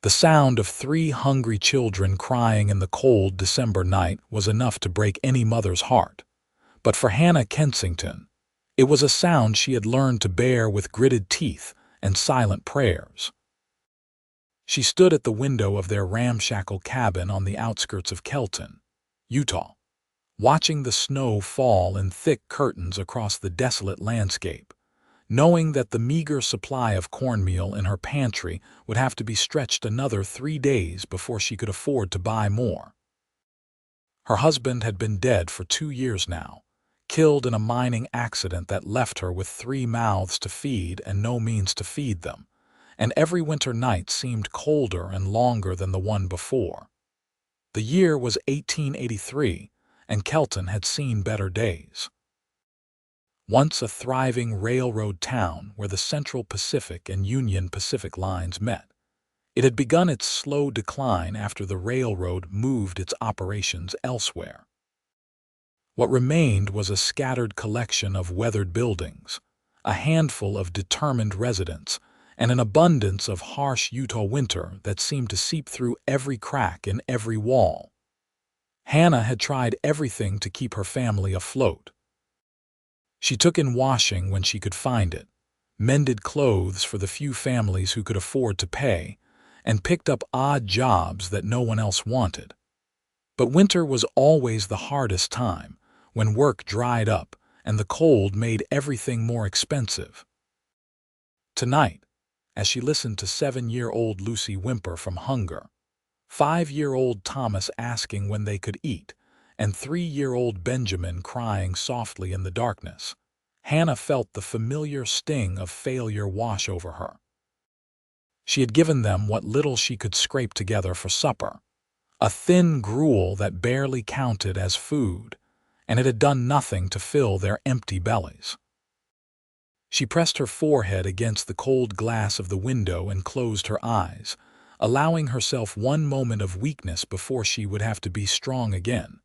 The sound of 3 hungry children crying in the cold December night was enough to break any mother's heart. But for Hannah Kensington, it was a sound she had learned to bear with gritted teeth and silent prayers. She stood at the window of their ramshackle cabin on the outskirts of Kelton, Utah, watching the snow fall in thick curtains across the desolate landscape, knowing that the meager supply of cornmeal in her pantry would have to be stretched another 3 days before she could afford to buy more. Her husband had been dead for 2 years now, killed in a mining accident that left her with 3 mouths to feed and no means to feed them, and every winter night seemed colder and longer than the one before. The year was 1883, and Kelton had seen better days. Once a thriving railroad town where the Central Pacific and Union Pacific lines met, it had begun its slow decline after the railroad moved its operations elsewhere. What remained was a scattered collection of weathered buildings, a handful of determined residents, and an abundance of harsh Utah winter that seemed to seep through every crack in every wall. Hannah had tried everything to keep her family afloat. She took in washing when she could find it, mended clothes for the few families who could afford to pay, and picked up odd jobs that no one else wanted. But winter was always the hardest time, when work dried up and the cold made everything more expensive. Tonight, as she listened to 7-year-old Lucy whimper from hunger, 5-year-old Thomas asking when they could eat, and 3-year-old Benjamin crying softly in the darkness, Hannah felt the familiar sting of failure wash over her. She had given them what little she could scrape together for supper, a thin gruel that barely counted as food, and it had done nothing to fill their empty bellies. She pressed her forehead against the cold glass of the window and closed her eyes, allowing herself one moment of weakness before she would have to be strong again.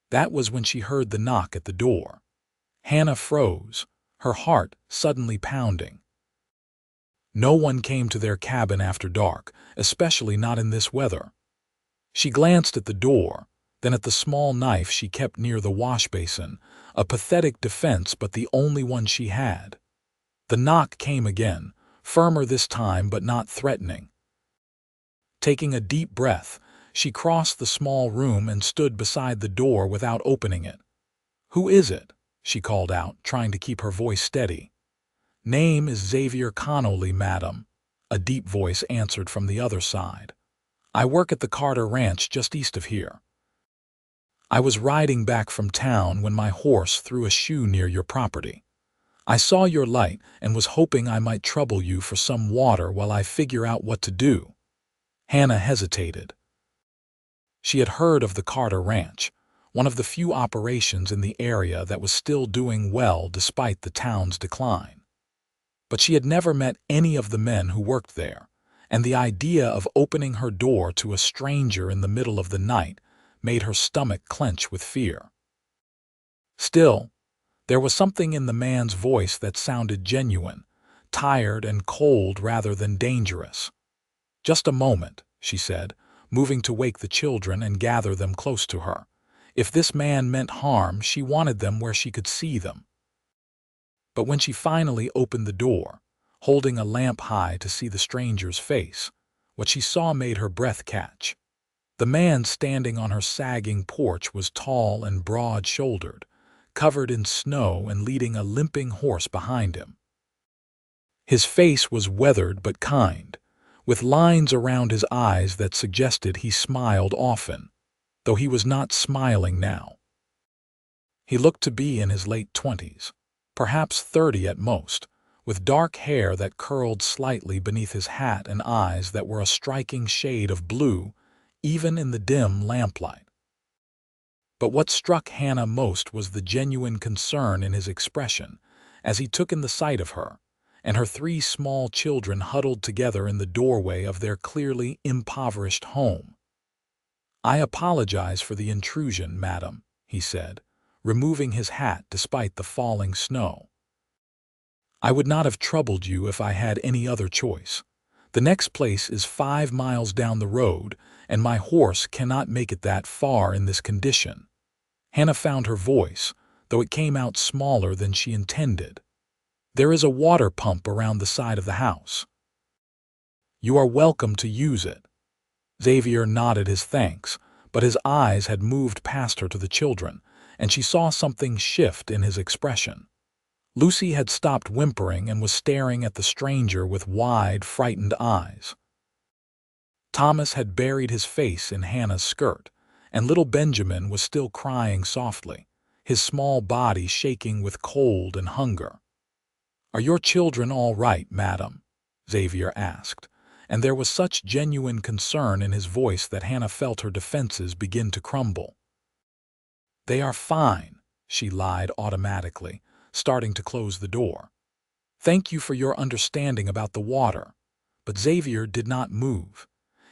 That was when she heard the knock at the door. Hannah froze, her heart suddenly pounding. No one came to their cabin after dark, especially not in this weather. She glanced at the door, then at the small knife she kept near the wash basin, a pathetic defense but the only one she had. The knock came again, firmer this time but not threatening. Taking a deep breath, she crossed the small room and stood beside the door without opening it. "Who is it?" she called out, trying to keep her voice steady. "Name is Xavier Connolly, madam," a deep voice answered from the other side. "I work at the Carter Ranch just east of here. I was riding back from town when my horse threw a shoe near your property. I saw your light and was hoping I might trouble you for some water while I figure out what to do." Hannah hesitated. She had heard of the Carter Ranch, one of the few operations in the area that was still doing well despite the town's decline. But she had never met any of the men who worked there, and the idea of opening her door to a stranger in the middle of the night made her stomach clench with fear. Still, there was something in the man's voice that sounded genuine, tired and cold rather than dangerous. "Just a moment," she said, moving to wake the children and gather them close to her. If this man meant harm, she wanted them where she could see them. But when she finally opened the door, holding a lamp high to see the stranger's face, what she saw made her breath catch. The man standing on her sagging porch was tall and broad-shouldered, covered in snow and leading a limping horse behind him. His face was weathered but kind, with lines around his eyes that suggested he smiled often, though he was not smiling now. He looked to be in his late 20s, perhaps 30 at most, with dark hair that curled slightly beneath his hat and eyes that were a striking shade of blue, even in the dim lamplight. But what struck Hannah most was the genuine concern in his expression as he took in the sight of her, and her 3 small children huddled together in the doorway of their clearly impoverished home. "I apologize for the intrusion, madam," he said, removing his hat despite the falling snow. "I would not have troubled you if I had any other choice. The next place is 5 miles down the road, and my horse cannot make it that far in this condition." Hannah found her voice, though it came out smaller than she intended. "There is a water pump around the side of the house. You are welcome to use it." Xavier nodded his thanks, but his eyes had moved past her to the children, and she saw something shift in his expression. Lucy had stopped whimpering and was staring at the stranger with wide, frightened eyes. Thomas had buried his face in Hannah's skirt, and little Benjamin was still crying softly, his small body shaking with cold and hunger. "Are your children all right, madam?" Xavier asked, and there was such genuine concern in his voice that Hannah felt her defenses begin to crumble. "They are fine," she lied automatically, starting to close the door. "Thank you for your understanding about the water." But Xavier did not move.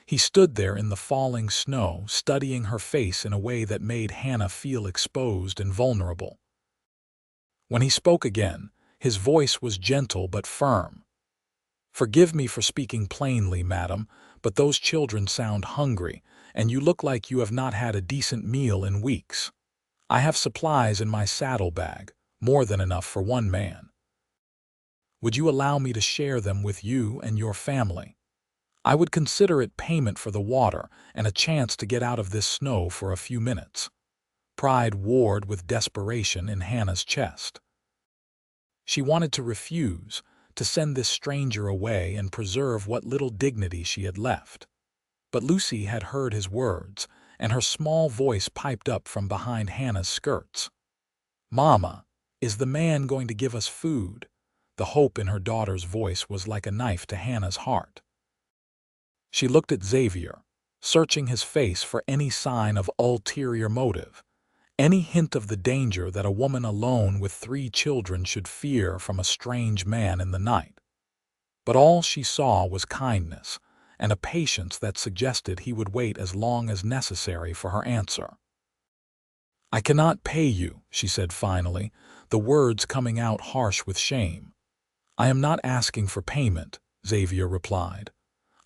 He stood there in the falling snow, studying her face in a way that made Hannah feel exposed and vulnerable. When he spoke again, his voice was gentle but firm. "Forgive me for speaking plainly, madam, but those children sound hungry, and you look like you have not had a decent meal in weeks. I have supplies in my saddlebag, more than enough for one man. Would you allow me to share them with you and your family? I would consider it payment for the water and a chance to get out of this snow for a few minutes." Pride warred with desperation in Hannah's chest. She wanted to refuse, to send this stranger away and preserve what little dignity she had left. But Lucy had heard his words, and her small voice piped up from behind Hannah's skirts. "Mama, is the man going to give us food?" The hope in her daughter's voice was like a knife to Hannah's heart. She looked at Xavier, searching his face for any sign of ulterior motive, any hint of the danger that a woman alone with 3 children should fear from a strange man in the night. But all she saw was kindness, and a patience that suggested he would wait as long as necessary for her answer. "I cannot pay you," she said finally, the words coming out harsh with shame. "I am not asking for payment," Xavier replied.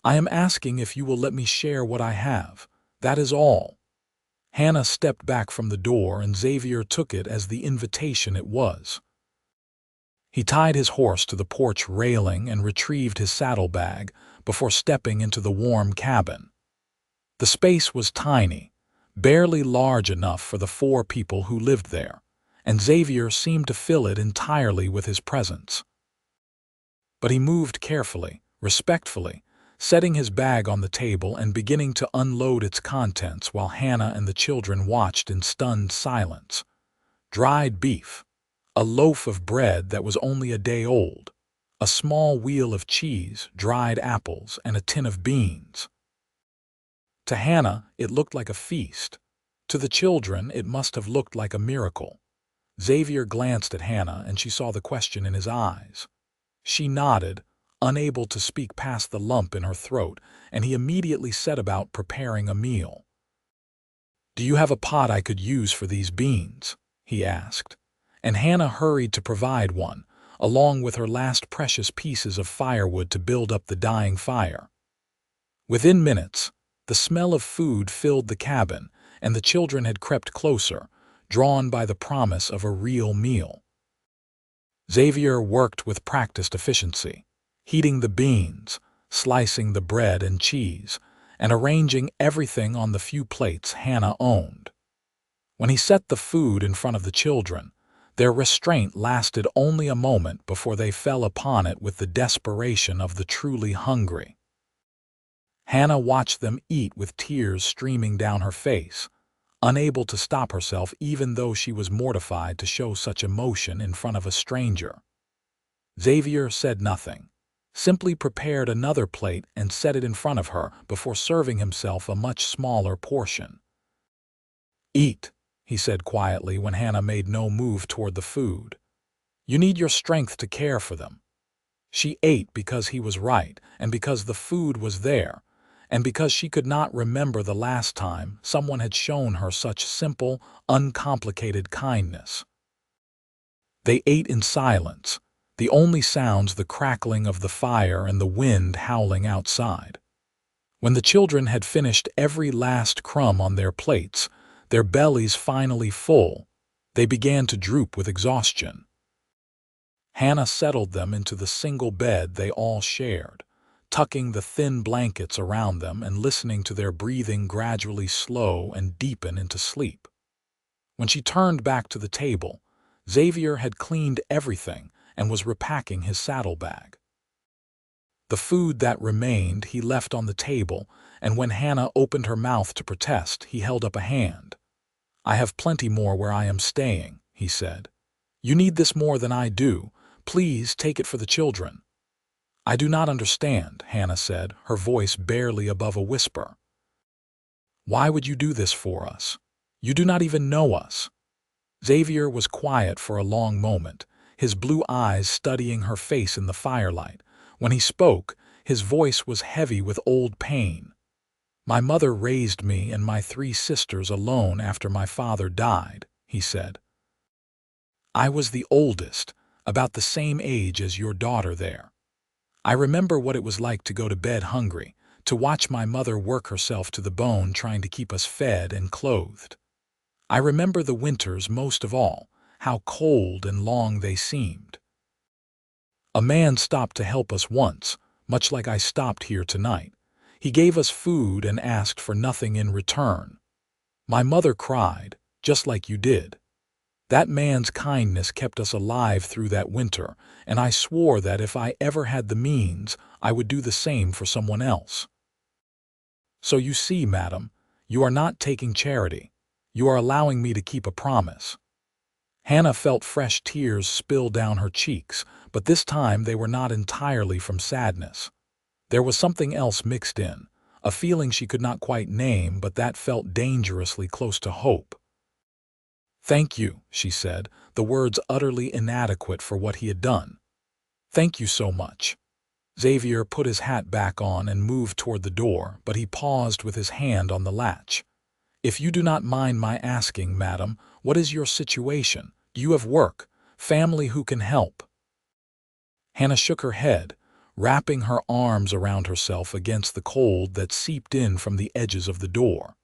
"I am asking if you will let me share what I have. That is all." Hannah stepped back from the door, and Xavier took it as the invitation it was. He tied his horse to the porch railing and retrieved his saddlebag before stepping into the warm cabin. The space was tiny, barely large enough for the 4 people who lived there, and Xavier seemed to fill it entirely with his presence. But he moved carefully, respectfully, setting his bag on the table and beginning to unload its contents while Hannah and the children watched in stunned silence. Dried beef, a loaf of bread that was only a day old, a small wheel of cheese, dried apples, and a tin of beans. To Hannah, it looked like a feast. To the children, it must have looked like a miracle. Xavier glanced at Hannah, and she saw the question in his eyes. She nodded, unable to speak past the lump in her throat, and he immediately set about preparing a meal. "Do you have a pot I could use for these beans?" he asked, and Hannah hurried to provide one, along with her last precious pieces of firewood to build up the dying fire. Within minutes, the smell of food filled the cabin, and the children had crept closer, drawn by the promise of a real meal. Xavier worked with practiced efficiency, heating the beans, slicing the bread and cheese, and arranging everything on the few plates Hannah owned. When he set the food in front of the children, their restraint lasted only a moment before they fell upon it with the desperation of the truly hungry. Hannah watched them eat with tears streaming down her face, unable to stop herself even though she was mortified to show such emotion in front of a stranger. Xavier said nothing, simply prepared another plate and set it in front of her before serving himself a much smaller portion. "Eat," he said quietly when Hannah made no move toward the food. "You need your strength to care for them." She ate because he was right, and because the food was there, and because she could not remember the last time someone had shown her such simple, uncomplicated kindness. They ate in silence, The only sounds the crackling of the fire and the wind howling outside. When the children had finished every last crumb on their plates, their bellies finally full, they began to droop with exhaustion. Hannah settled them into the single bed they all shared, tucking the thin blankets around them and listening to their breathing gradually slow and deepen into sleep. When she turned back to the table, Xavier had cleaned everything and was repacking his saddlebag. The food that remained he left on the table, and when Hannah opened her mouth to protest, he held up a hand. "I have plenty more where I am staying," he said. "You need this more than I do. Please take it for the children." "I do not understand," Hannah said, her voice barely above a whisper. "Why would you do this for us? You do not even know us." Xavier was quiet for a long moment, his blue eyes studying her face in the firelight. When he spoke, his voice was heavy with old pain. "My mother raised me and my 3 sisters alone after my father died," he said. "I was the oldest, about the same age as your daughter there. I remember what it was like to go to bed hungry, to watch my mother work herself to the bone trying to keep us fed and clothed. I remember the winters most of all, how cold and long they seemed. A man stopped to help us once, much like I stopped here tonight. He gave us food and asked for nothing in return. My mother cried, just like you did. That man's kindness kept us alive through that winter, and I swore that if I ever had the means, I would do the same for someone else. So you see, madam, you are not taking charity. You are allowing me to keep a promise." Hannah felt fresh tears spill down her cheeks, but this time they were not entirely from sadness. There was something else mixed in, a feeling she could not quite name, but that felt dangerously close to hope. "Thank you," she said, the words utterly inadequate for what he had done. "Thank you so much." Xavier put his hat back on and moved toward the door, but he paused with his hand on the latch. "If you do not mind my asking, madam, what is your situation? Do you have work, family who can help?" Hannah shook her head, wrapping her arms around herself against the cold that seeped in from the edges of the door.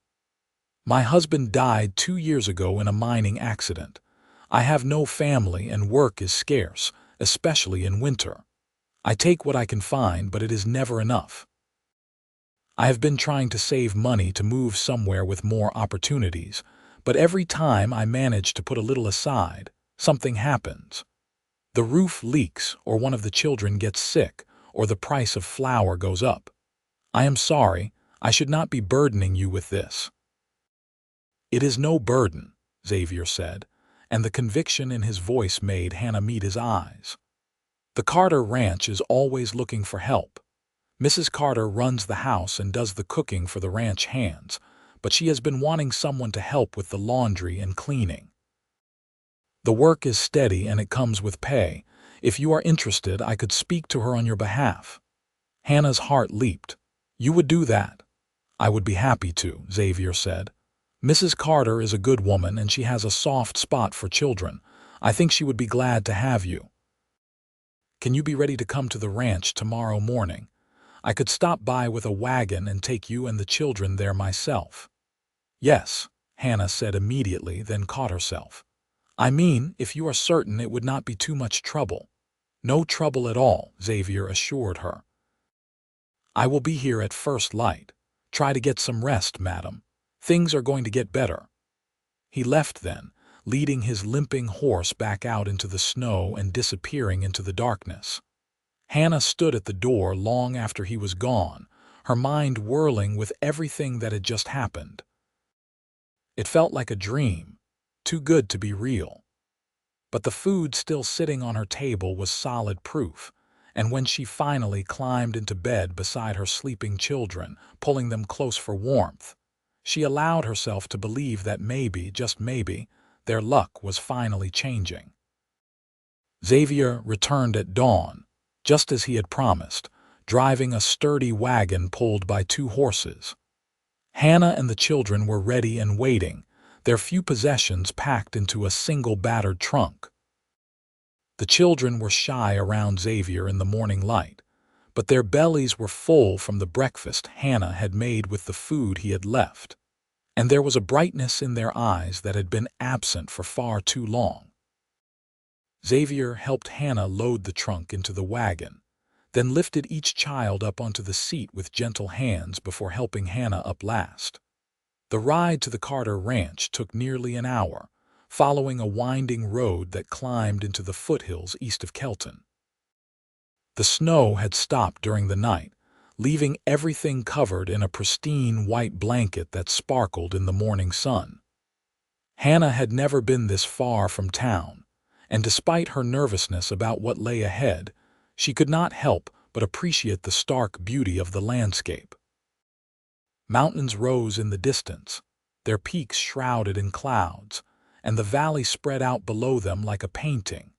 "My husband died 2 years ago in a mining accident. I have no family and work is scarce, especially in winter. I take what I can find, but it is never enough. I have been trying to save money to move somewhere with more opportunities, but every time I manage to put a little aside, something happens. The roof leaks, or one of the children gets sick, or the price of flour goes up. I am sorry, I should not be burdening you with this." "It is no burden," Xavier said, and the conviction in his voice made Hannah meet his eyes. "The Carter Ranch is always looking for help. Mrs. Carter runs the house and does the cooking for the ranch hands, but she has been wanting someone to help with the laundry and cleaning. The work is steady and it comes with pay. If you are interested, I could speak to her on your behalf." Hannah's heart leaped. "You would do that?" "I would be happy to," Xavier said. "Mrs. Carter is a good woman and she has a soft spot for children. I think she would be glad to have you. Can you be ready to come to the ranch tomorrow morning? I could stop by with a wagon and take you and the children there myself." "Yes," Hannah said immediately, then caught herself. "I mean, if you are certain it would not be too much trouble." "No trouble at all," Xavier assured her. "I will be here at first light. Try to get some rest, madam. Things are going to get better." He left then, leading his limping horse back out into the snow and disappearing into the darkness. Hannah stood at the door long after he was gone, her mind whirling with everything that had just happened. It felt like a dream, too good to be real. But the food still sitting on her table was solid proof, and when she finally climbed into bed beside her sleeping children, pulling them close for warmth, she allowed herself to believe that maybe, just maybe, their luck was finally changing. Xavier returned at dawn, just as he had promised, driving a sturdy wagon pulled by 2 horses. Hannah and the children were ready and waiting, their few possessions packed into a single battered trunk. The children were shy around Xavier in the morning light, but their bellies were full from the breakfast Hannah had made with the food he had left, and there was a brightness in their eyes that had been absent for far too long. Xavier helped Hannah load the trunk into the wagon, then lifted each child up onto the seat with gentle hands before helping Hannah up last. The ride to the Carter Ranch took nearly an hour, following a winding road that climbed into the foothills east of Kelton. The snow had stopped during the night, leaving everything covered in a pristine white blanket that sparkled in the morning sun. Hannah had never been this far from town, and despite her nervousness about what lay ahead, she could not help but appreciate the stark beauty of the landscape. Mountains rose in the distance, their peaks shrouded in clouds, and the valley spread out below them like a painting.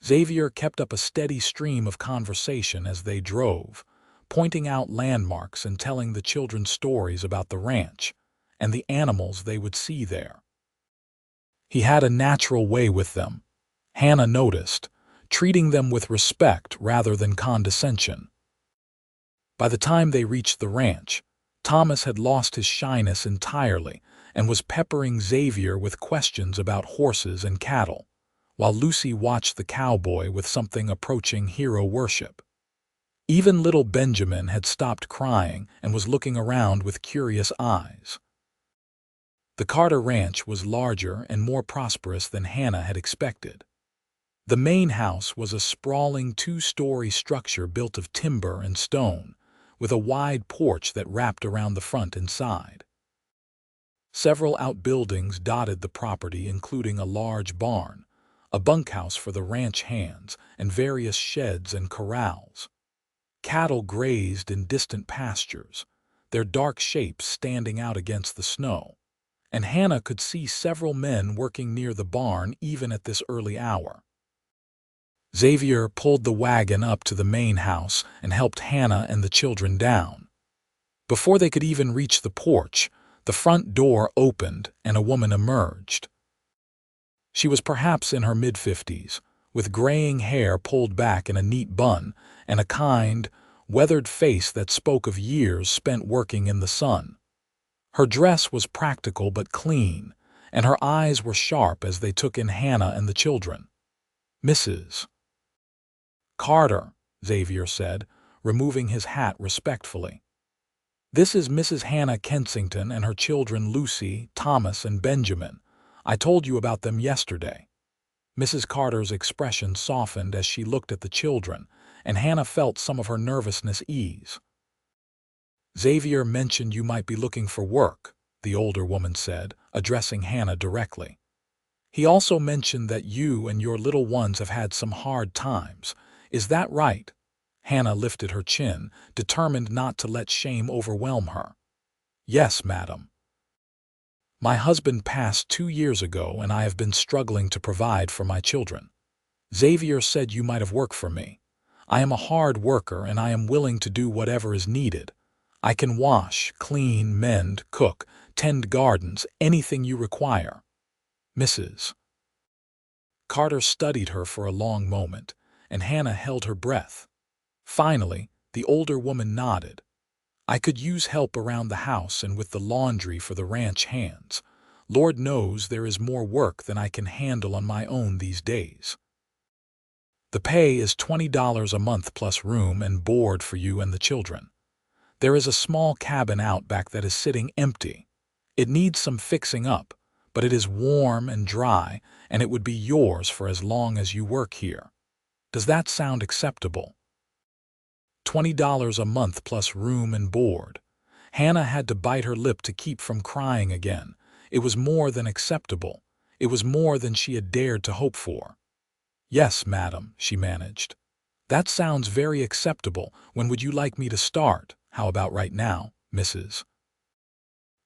Xavier kept up a steady stream of conversation as they drove, pointing out landmarks and telling the children stories about the ranch and the animals they would see there. He had a natural way with them, Hannah noticed, treating them with respect rather than condescension. By the time they reached the ranch, Thomas had lost his shyness entirely and was peppering Xavier with questions about horses and cattle, while Lucy watched the cowboy with something approaching hero worship. Even little Benjamin had stopped crying and was looking around with curious eyes. The Carter Ranch was larger and more prosperous than Hannah had expected. The main house was a sprawling two-story structure built of timber and stone, with a wide porch that wrapped around the front and side. Several outbuildings dotted the property, including a large barn, a bunkhouse for the ranch hands, and various sheds and corrals. Cattle grazed in distant pastures, their dark shapes standing out against the snow, and Hannah could see several men working near the barn even at this early hour. Xavier pulled the wagon up to the main house and helped Hannah and the children down. Before they could even reach the porch, the front door opened and a woman emerged. She was perhaps in her mid-50s, with graying hair pulled back in a neat bun and a kind, weathered face that spoke of years spent working in the sun. Her dress was practical but clean, and her eyes were sharp as they took in Hannah and the children. "Mrs. Carter," Xavier said, removing his hat respectfully. "This is Mrs. Hannah Kensington and her children Lucy, Thomas, and Benjamin. I told you about them yesterday." Mrs. Carter's expression softened as she looked at the children, and Hannah felt some of her nervousness ease. "Xavier mentioned you might be looking for work," the older woman said, addressing Hannah directly. "He also mentioned that you and your little ones have had some hard times. Is that right?" Hannah lifted her chin, determined not to let shame overwhelm her. "Yes, madam. My husband passed 2 years ago, and I have been struggling to provide for my children. Xavier said you might have work for me. I am a hard worker, and I am willing to do whatever is needed. I can wash, clean, mend, cook, tend gardens, anything you require." Mrs. Carter studied her for a long moment, and Hannah held her breath. Finally, the older woman nodded. "I could use help around the house and with the laundry for the ranch hands. Lord knows there is more work than I can handle on my own these days. The pay is $20 a month plus room and board for you and the children. There is a small cabin out back that is sitting empty. It needs some fixing up, but it is warm and dry, and it would be yours for as long as you work here. Does that sound acceptable?" $20 a month plus room and board. Hannah had to bite her lip to keep from crying again. It was more than acceptable. It was more than she had dared to hope for. "Yes, madam," she managed. "That sounds very acceptable. When would you like me to start? How about right now, Mrs.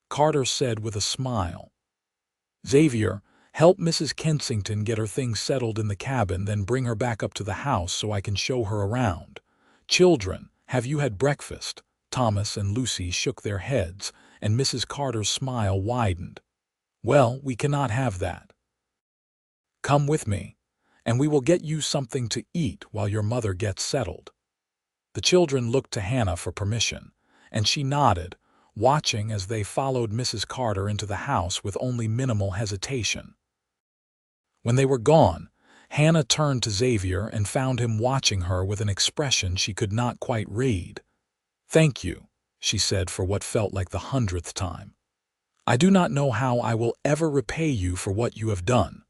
Carter said with a smile. "Xavier, help Mrs. Kensington get her things settled in the cabin, then bring her back up to the house so I can show her around. Children, have you had breakfast?" Thomas and Lucy shook their heads, and Mrs. Carter's smile widened. "Well, we cannot have that. Come with me." and we will get you something to eat while your mother gets settled." The children looked to Hannah for permission, and she nodded, watching as they followed Mrs. Carter into the house with only minimal hesitation. When they were gone, Hannah turned to Xavier and found him watching her with an expression she could not quite read. "Thank you," she said for what felt like the 100th time. "I do not know how I will ever repay you for what you have done."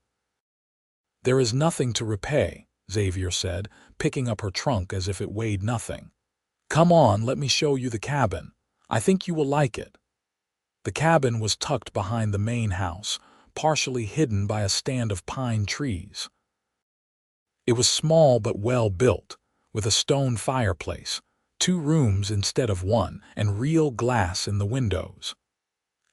"There is nothing to repay," Xavier said, picking up her trunk as if it weighed nothing. "Come on, let me show you the cabin. I think you will like it." The cabin was tucked behind the main house, partially hidden by a stand of pine trees. It was small but well built, with a stone fireplace, 2 rooms instead of 1, and real glass in the windows.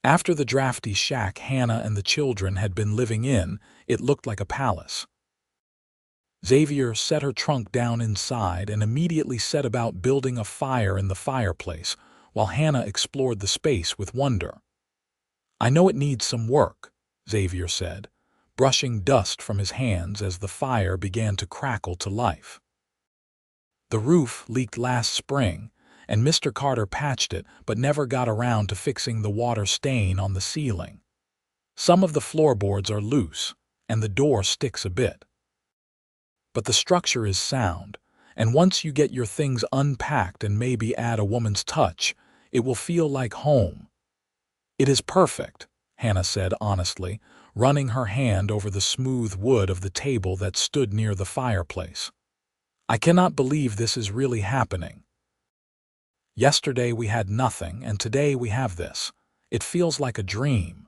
After the drafty shack Hannah and the children had been living in, it looked like a palace. Xavier set her trunk down inside and immediately set about building a fire in the fireplace, while Hannah explored the space with wonder. "I know it needs some work," Xavier said, brushing dust from his hands as the fire began to crackle to life. "The roof leaked last spring, and Mr. Carter patched it but never got around to fixing the water stain on the ceiling. Some of the floorboards are loose, and the door sticks a bit. But the structure is sound, and once you get your things unpacked and maybe add a woman's touch, it will feel like home." "It is perfect," Hannah said honestly, running her hand over the smooth wood of the table that stood near the fireplace. "I cannot believe this is really happening. Yesterday we had nothing, and today we have this. It feels like a dream."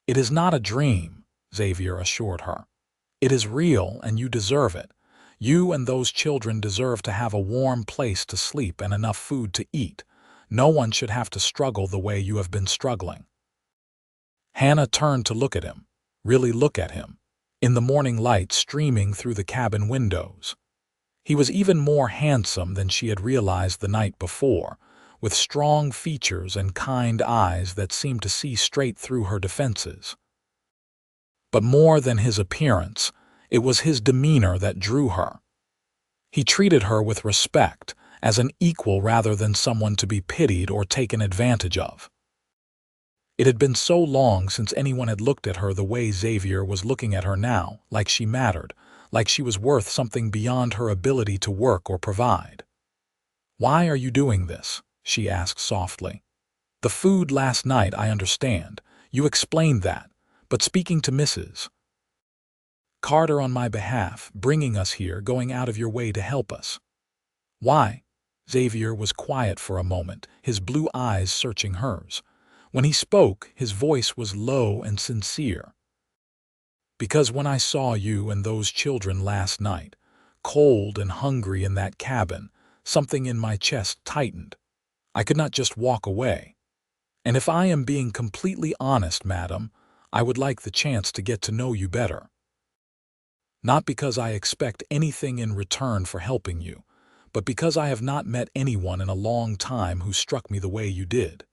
"It is not a dream," Xavier assured her. "It is real, and you deserve it. You and those children deserve to have a warm place to sleep and enough food to eat. No one should have to struggle the way you have been struggling." Hannah turned to look at him, really look at him, in the morning light streaming through the cabin windows. He was even more handsome than she had realized the night before, with strong features and kind eyes that seemed to see straight through her defenses. But more than his appearance, it was his demeanor that drew her. He treated her with respect, as an equal rather than someone to be pitied or taken advantage of. It had been so long since anyone had looked at her the way Xavier was looking at her now, like she mattered, like she was worth something beyond her ability to work or provide. "Why are you doing this?" she asked softly. "The food last night, I understand. You explained that. But speaking to Mrs. Carter on my behalf, bringing us here, going out of your way to help us." "Why?" Xavier was quiet for a moment, his blue eyes searching hers. When he spoke, his voice was low and sincere. "Because when I saw you and those children last night, cold and hungry in that cabin, something in my chest tightened. I could not just walk away. And if I am being completely honest, madam, I would like the chance to get to know you better. Not because I expect anything in return for helping you, but because I have not met anyone in a long time who struck me the way you did.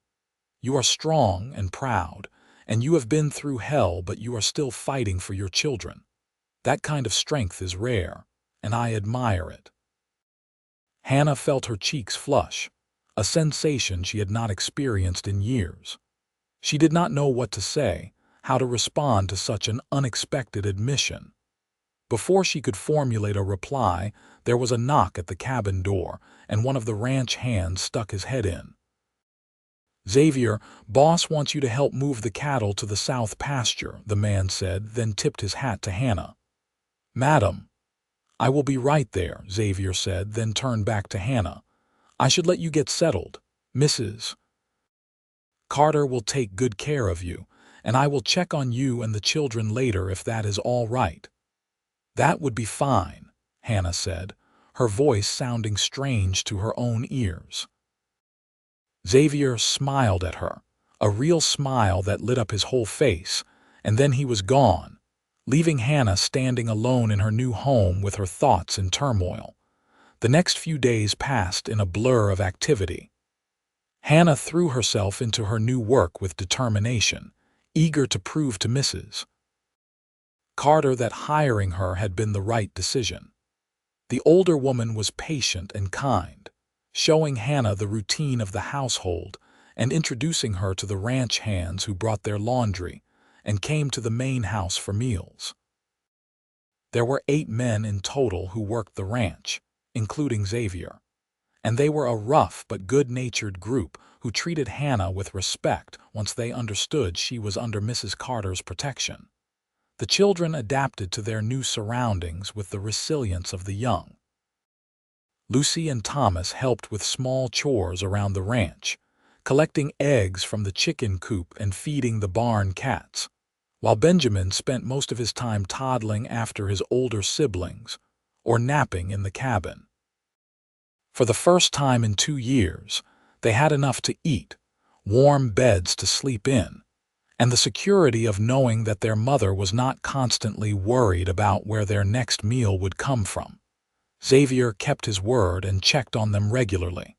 You are strong and proud, and you have been through hell, but you are still fighting for your children. That kind of strength is rare, and I admire it." Hannah felt her cheeks flush, a sensation she had not experienced in years. She did not know what to say, how to respond to such an unexpected admission. Before she could formulate a reply, there was a knock at the cabin door, and one of the ranch hands stuck his head in. "Xavier, boss wants you to help move the cattle to the south pasture," the man said, then tipped his hat to Hannah. "Madam." "I will be right there," Xavier said, then turned back to Hannah. "I should let you get settled. Mrs. Carter will take good care of you, and I will check on you and the children later if that is all right." "That would be fine," Hannah said, her voice sounding strange to her own ears. Xavier smiled at her, a real smile that lit up his whole face, and then he was gone, leaving Hannah standing alone in her new home with her thoughts in turmoil. The next few days passed in a blur of activity. Hannah threw herself into her new work with determination, eager to prove to Mrs. Carter that hiring her had been the right decision. The older woman was patient and kind, showing Hannah the routine of the household and introducing her to the ranch hands who brought their laundry and came to the main house for meals. There were 8 men in total who worked the ranch, including Xavier, and they were a rough but good-natured group who treated Hannah with respect once they understood she was under Mrs. Carter's protection. The children adapted to their new surroundings with the resilience of the young. Lucy and Thomas helped with small chores around the ranch, collecting eggs from the chicken coop and feeding the barn cats, while Benjamin spent most of his time toddling after his older siblings or napping in the cabin. For the first time in 2 years, they had enough to eat, warm beds to sleep in, and the security of knowing that their mother was not constantly worried about where their next meal would come from. Xavier kept his word and checked on them regularly.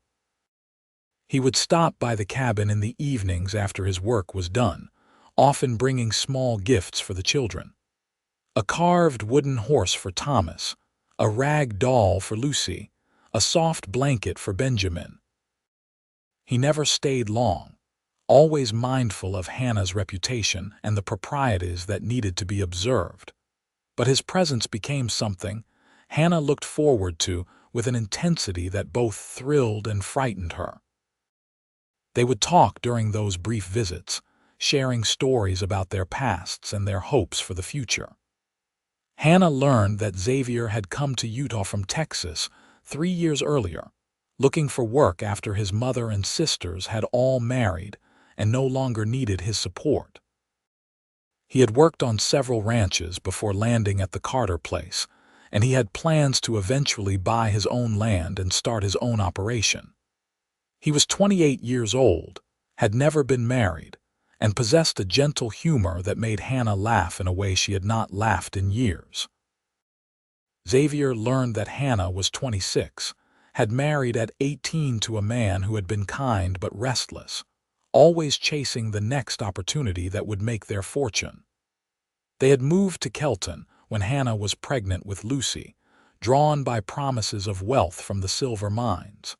He would stop by the cabin in the evenings after his work was done, often bringing small gifts for the children. A carved wooden horse for Thomas, a rag doll for Lucy, a soft blanket for Benjamin. He never stayed long, always mindful of Hannah's reputation and the proprieties that needed to be observed. But his presence became something Hannah looked forward to with an intensity that both thrilled and frightened her. They would talk during those brief visits, sharing stories about their pasts and their hopes for the future. Hannah learned that Xavier had come to Utah from Texas 3 years earlier, looking for work after his mother and sisters had all married and no longer needed his support. He had worked on several ranches before landing at the Carter place, and he had plans to eventually buy his own land and start his own operation. He was 28 years old, had never been married, and possessed a gentle humor that made Hannah laugh in a way she had not laughed in years. Xavier learned that Hannah was 26, had married at 18 to a man who had been kind but restless, always chasing the next opportunity that would make their fortune. They had moved to Kelton when Hannah was pregnant with Lucy, drawn by promises of wealth from the silver mines.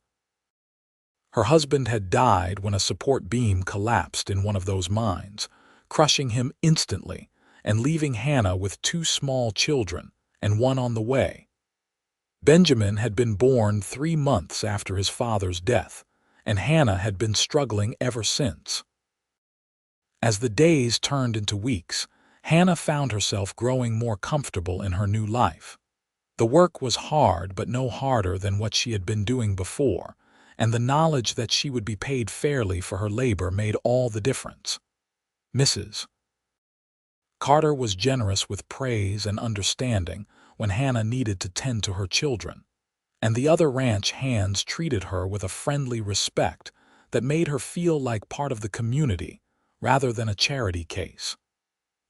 Her husband had died when a support beam collapsed in one of those mines, crushing him instantly and leaving Hannah with 2 small children and one on the way. Benjamin had been born 3 months after his father's death, and Hannah had been struggling ever since. As the days turned into weeks, Hannah found herself growing more comfortable in her new life. The work was hard, but no harder than what she had been doing before, and the knowledge that she would be paid fairly for her labor made all the difference. Mrs. Carter was generous with praise and understanding when Hannah needed to tend to her children, and the other ranch hands treated her with a friendly respect that made her feel like part of the community rather than a charity case.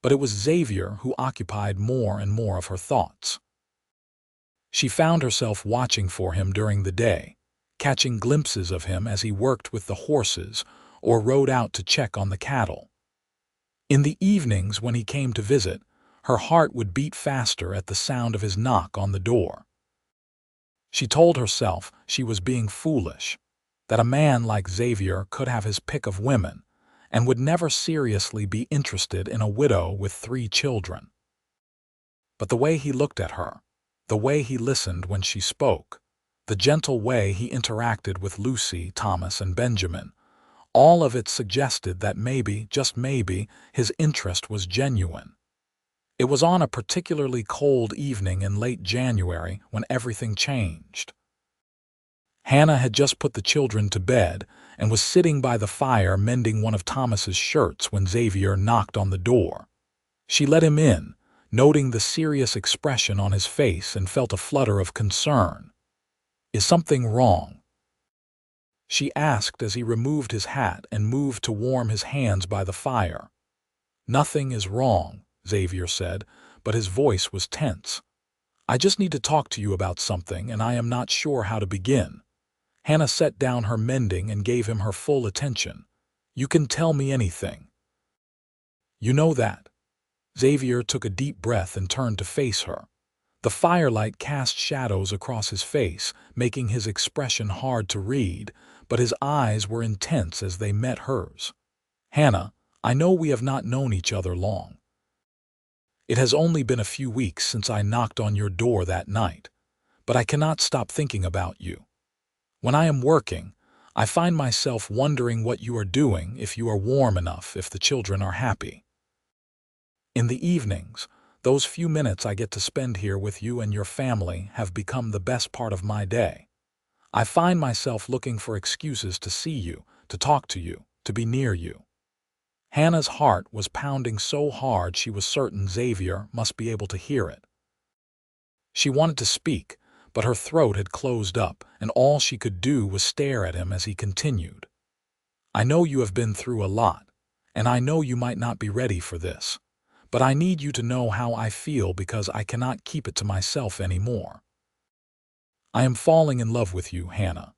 But it was Xavier who occupied more and more of her thoughts. She found herself watching for him during the day, catching glimpses of him as he worked with the horses or rode out to check on the cattle. In the evenings when he came to visit, her heart would beat faster at the sound of his knock on the door. She told herself she was being foolish, that a man like Xavier could have his pick of women and would never seriously be interested in a widow with 3 children. But the way he looked at her, the way he listened when she spoke, the gentle way he interacted with Lucy, Thomas, and Benjamin, all of it suggested that maybe, just maybe, his interest was genuine. It was on a particularly cold evening in late January when everything changed. Hannah had just put the children to bed and was sitting by the fire mending one of Thomas's shirts when Xavier knocked on the door. She let him in, noting the serious expression on his face, and felt a flutter of concern. "Is something wrong?" she asked as he removed his hat and moved to warm his hands by the fire. "Nothing is wrong," Xavier said, but his voice was tense. "I just need to talk to you about something, and I am not sure how to begin." Hannah set down her mending and gave him her full attention. "You can tell me anything." "You know that." Xavier took a deep breath and turned to face her. The firelight cast shadows across his face, making his expression hard to read, but his eyes were intense as they met hers. "Hannah, I know we have not known each other long. It has only been a few weeks since I knocked on your door that night, but I cannot stop thinking about you. When I am working, I find myself wondering what you are doing, if you are warm enough, if the children are happy. In the evenings, those few minutes I get to spend here with you and your family have become the best part of my day. I find myself looking for excuses to see you, to talk to you, to be near you." Hannah's heart was pounding so hard she was certain Xavier must be able to hear it. She wanted to speak, but her throat had closed up, and all she could do was stare at him as he continued. "I know you have been through a lot, and I know you might not be ready for this, but I need you to know how I feel because I cannot keep it to myself anymore. I am falling in love with you, Hannah.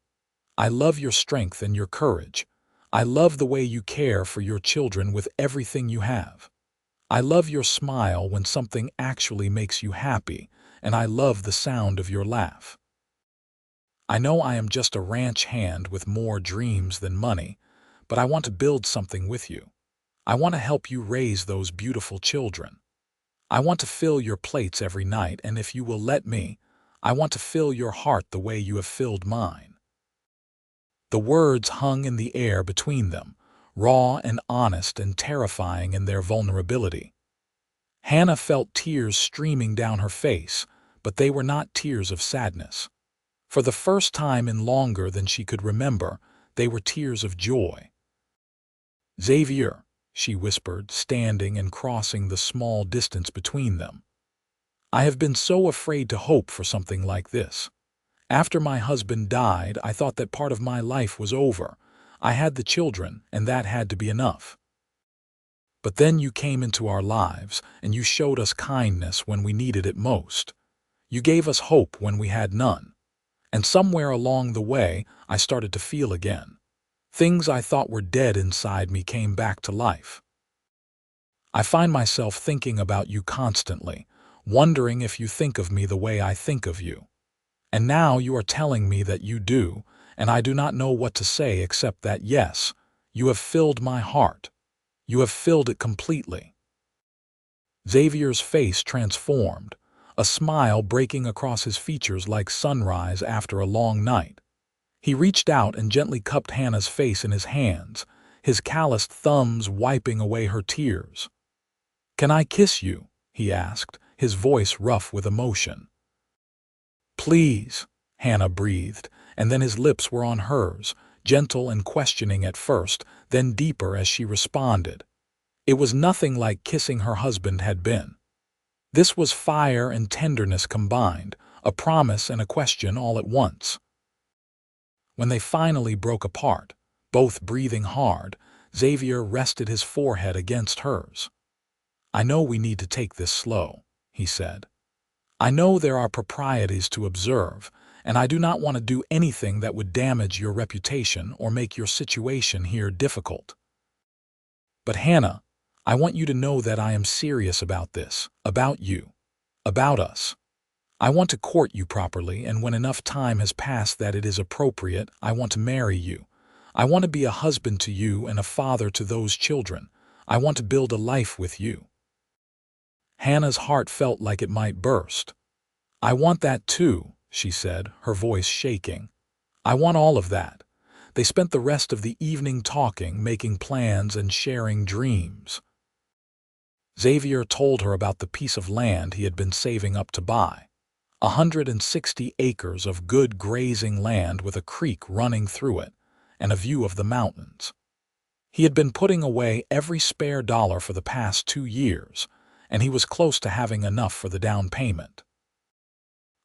I love your strength and your courage. I love the way you care for your children with everything you have. I love your smile when something actually makes you happy, and I love the sound of your laugh. I know I am just a ranch hand with more dreams than money, but I want to build something with you. I want to help you raise those beautiful children. I want to fill your plates every night, and if you will let me, I want to fill your heart the way you have filled mine." The words hung in the air between them, raw and honest and terrifying in their vulnerability. Hannah felt tears streaming down her face, but they were not tears of sadness. For the first time in longer than she could remember, they were tears of joy. "Xavier," she whispered, standing and crossing the small distance between them. "I have been so afraid to hope for something like this. After my husband died, I thought that part of my life was over. I had the children, and that had to be enough. But then you came into our lives, and you showed us kindness when we needed it most. You gave us hope when we had none. And somewhere along the way, I started to feel again. Things I thought were dead inside me came back to life. I find myself thinking about you constantly, wondering if you think of me the way I think of you. And now you are telling me that you do, and I do not know what to say except that yes, you have filled my heart. You have filled it completely." Xavier's face transformed, a smile breaking across his features like sunrise after a long night. He reached out and gently cupped Hannah's face in his hands, his calloused thumbs wiping away her tears. "Can I kiss you?" he asked, his voice rough with emotion. "Please," Hannah breathed, and then his lips were on hers, gentle and questioning at first, then deeper as she responded. It was nothing like kissing her husband had been. This was fire and tenderness combined, a promise and a question all at once. When they finally broke apart, both breathing hard, Xavier rested his forehead against hers. "I know we need to take this slow," he said. "I know there are proprieties to observe, and I do not want to do anything that would damage your reputation or make your situation here difficult. But Hannah, I want you to know that I am serious about this, about you, about us. I want to court you properly, and when enough time has passed that it is appropriate, I want to marry you. I want to be a husband to you and a father to those children. I want to build a life with you." Hannah's heart felt like it might burst. "I want that too," she said, her voice shaking. "I want all of that." They spent the rest of the evening talking, making plans, and sharing dreams. Xavier told her about the piece of land he had been saving up to buy. 160 acres of good grazing land with a creek running through it, and a view of the mountains. He had been putting away every spare dollar for the past 2 years, and he was close to having enough for the down payment.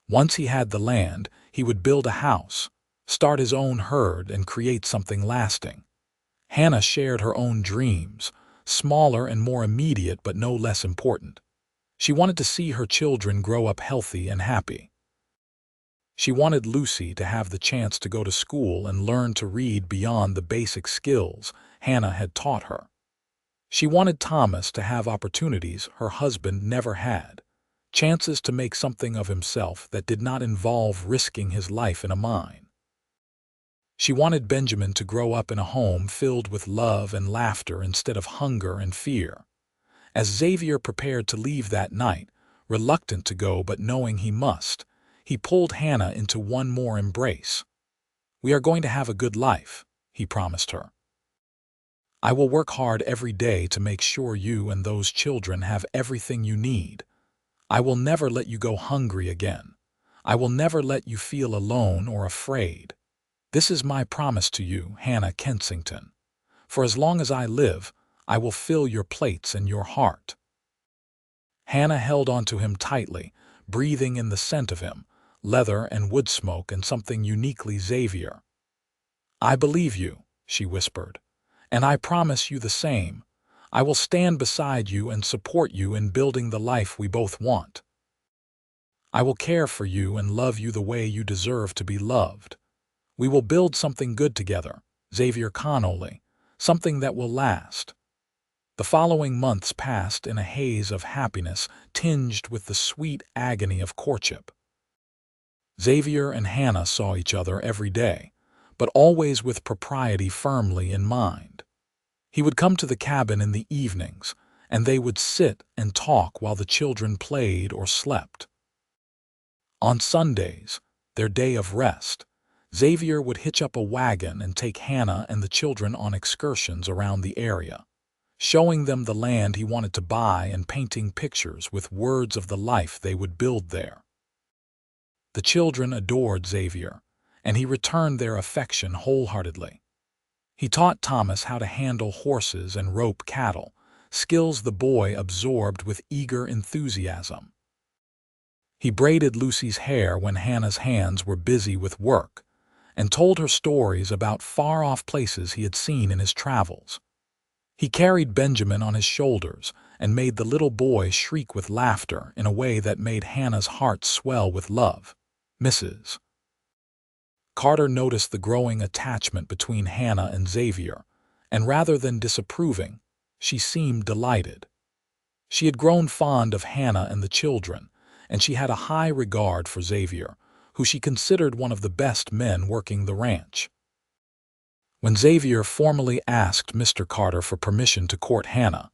Once he had the land, he would build a house, start his own herd, and create something lasting. Hannah shared her own dreams, smaller and more immediate but no less important. She wanted to see her children grow up healthy and happy. She wanted Lucy to have the chance to go to school and learn to read beyond the basic skills Hannah had taught her. She wanted Thomas to have opportunities her husband never had, chances to make something of himself that did not involve risking his life in a mine. She wanted Benjamin to grow up in a home filled with love and laughter instead of hunger and fear. As Xavier prepared to leave that night, reluctant to go but knowing he must, he pulled Hannah into one more embrace. "We are going to have a good life," he promised her. "I will work hard every day to make sure you and those children have everything you need. I will never let you go hungry again. I will never let you feel alone or afraid. This is my promise to you, Hannah Kensington. For as long as I live, I will fill your plates and your heart." Hannah held onto him tightly, breathing in the scent of him, leather and wood smoke and something uniquely Xavier. "I believe you," she whispered, "and I promise you the same. I will stand beside you and support you in building the life we both want. I will care for you and love you the way you deserve to be loved. We will build something good together, Xavier Connolly, something that will last." The following months passed in a haze of happiness tinged with the sweet agony of courtship. Xavier and Hannah saw each other every day, but always with propriety firmly in mind. He would come to the cabin in the evenings, and they would sit and talk while the children played or slept. On Sundays, their day of rest, Xavier would hitch up a wagon and take Hannah and the children on excursions around the area, showing them the land he wanted to buy and painting pictures with words of the life they would build there. The children adored Xavier, and he returned their affection wholeheartedly. He taught Thomas how to handle horses and rope cattle, skills the boy absorbed with eager enthusiasm. He braided Lucy's hair when Hannah's hands were busy with work, and told her stories about far-off places he had seen in his travels. He carried Benjamin on his shoulders and made the little boy shriek with laughter in a way that made Hannah's heart swell with love. Mrs. Carter noticed the growing attachment between Hannah and Xavier, and rather than disapproving, she seemed delighted. She had grown fond of Hannah and the children, and she had a high regard for Xavier, who she considered one of the best men working the ranch. When Xavier formally asked Mr. Carter for permission to court Hannah,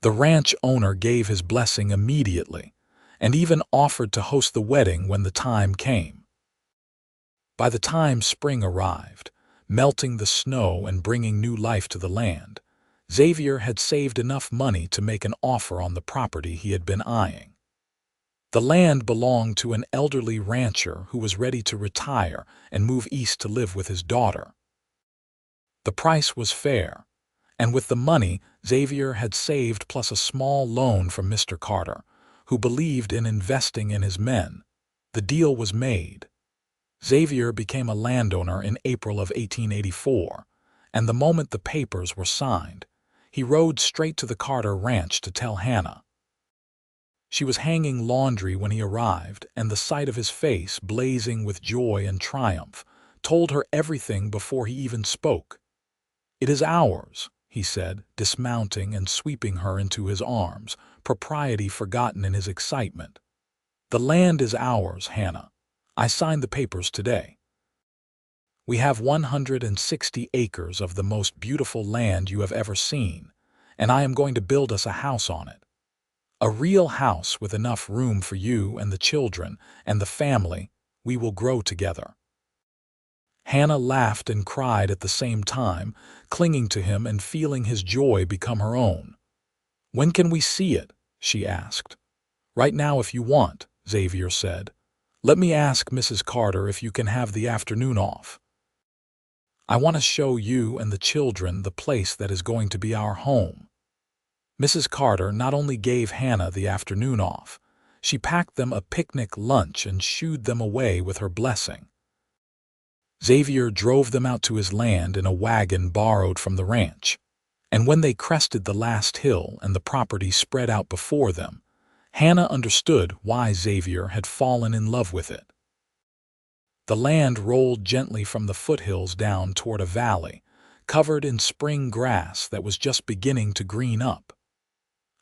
the ranch owner gave his blessing immediately, and even offered to host the wedding when the time came. By the time spring arrived, melting the snow and bringing new life to the land, Xavier had saved enough money to make an offer on the property he had been eyeing. The land belonged to an elderly rancher who was ready to retire and move east to live with his daughter. The price was fair, and with the money Xavier had saved plus a small loan from Mr. Carter, who believed in investing in his men, the deal was made. Xavier became a landowner in April of 1884, and the moment the papers were signed, he rode straight to the Carter ranch to tell Hannah. She was hanging laundry when he arrived, and the sight of his face, blazing with joy and triumph, told her everything before he even spoke. "It is ours," he said, dismounting and sweeping her into his arms, propriety forgotten in his excitement. "The land is ours, Hannah. I signed the papers today. We have 160 acres of the most beautiful land you have ever seen, and I am going to build us a house on it. A real house with enough room for you and the children and the family. We will grow together." Hannah laughed and cried at the same time, clinging to him and feeling his joy become her own. "When can we see it?" she asked. "Right now if you want," Xavier said. "Let me ask Mrs. Carter if you can have the afternoon off. I want to show you and the children the place that is going to be our home." Mrs. Carter not only gave Hannah the afternoon off, she packed them a picnic lunch and shooed them away with her blessing. Xavier drove them out to his land in a wagon borrowed from the ranch, and when they crested the last hill and the property spread out before them, Hannah understood why Xavier had fallen in love with it. The land rolled gently from the foothills down toward a valley, covered in spring grass that was just beginning to green up.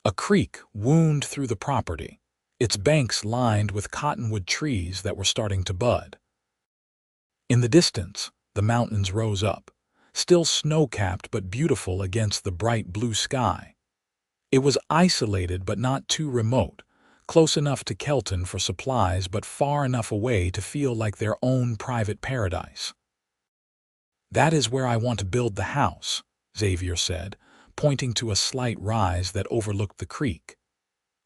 A creek wound through the property, its banks lined with cottonwood trees that were starting to bud. In the distance, the mountains rose up, still snow-capped but beautiful against the bright blue sky. It was isolated but not too remote, close enough to Kelton for supplies but far enough away to feel like their own private paradise. "That is where I want to build the house," Xavier said, pointing to a slight rise that overlooked the creek.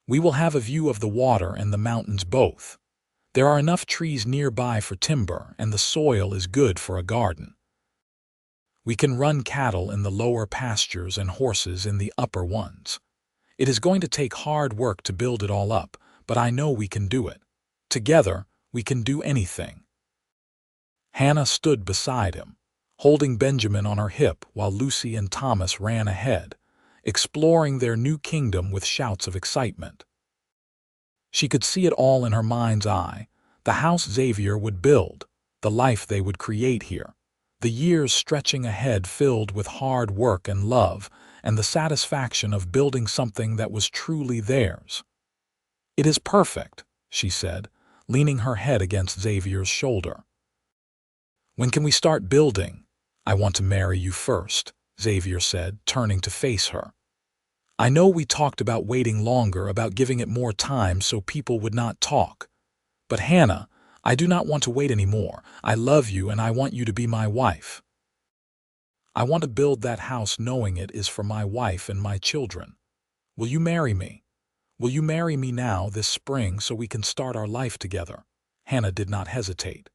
"We will have a view of the water and the mountains both. There are enough trees nearby for timber, and the soil is good for a garden. We can run cattle in the lower pastures and horses in the upper ones. It is going to take hard work to build it all up, but I know we can do it. Together, we can do anything." Hannah stood beside him, holding Benjamin on her hip while Lucy and Thomas ran ahead, exploring their new kingdom with shouts of excitement. She could see it all in her mind's eye: the house Xavier would build, the life they would create here, the years stretching ahead filled with hard work and love, and the satisfaction of building something that was truly theirs. "It is perfect," she said, leaning her head against Xavier's shoulder. "When can we start building?" "I want to marry you first," Xavier said, turning to face her. "I know we talked about waiting longer, about giving it more time so people would not talk. But Hannah, I do not want to wait anymore. I love you and I want you to be my wife. I want to build that house knowing it is for my wife and my children. Will you marry me? Will you marry me now this spring so we can start our life together?" Hannah did not hesitate.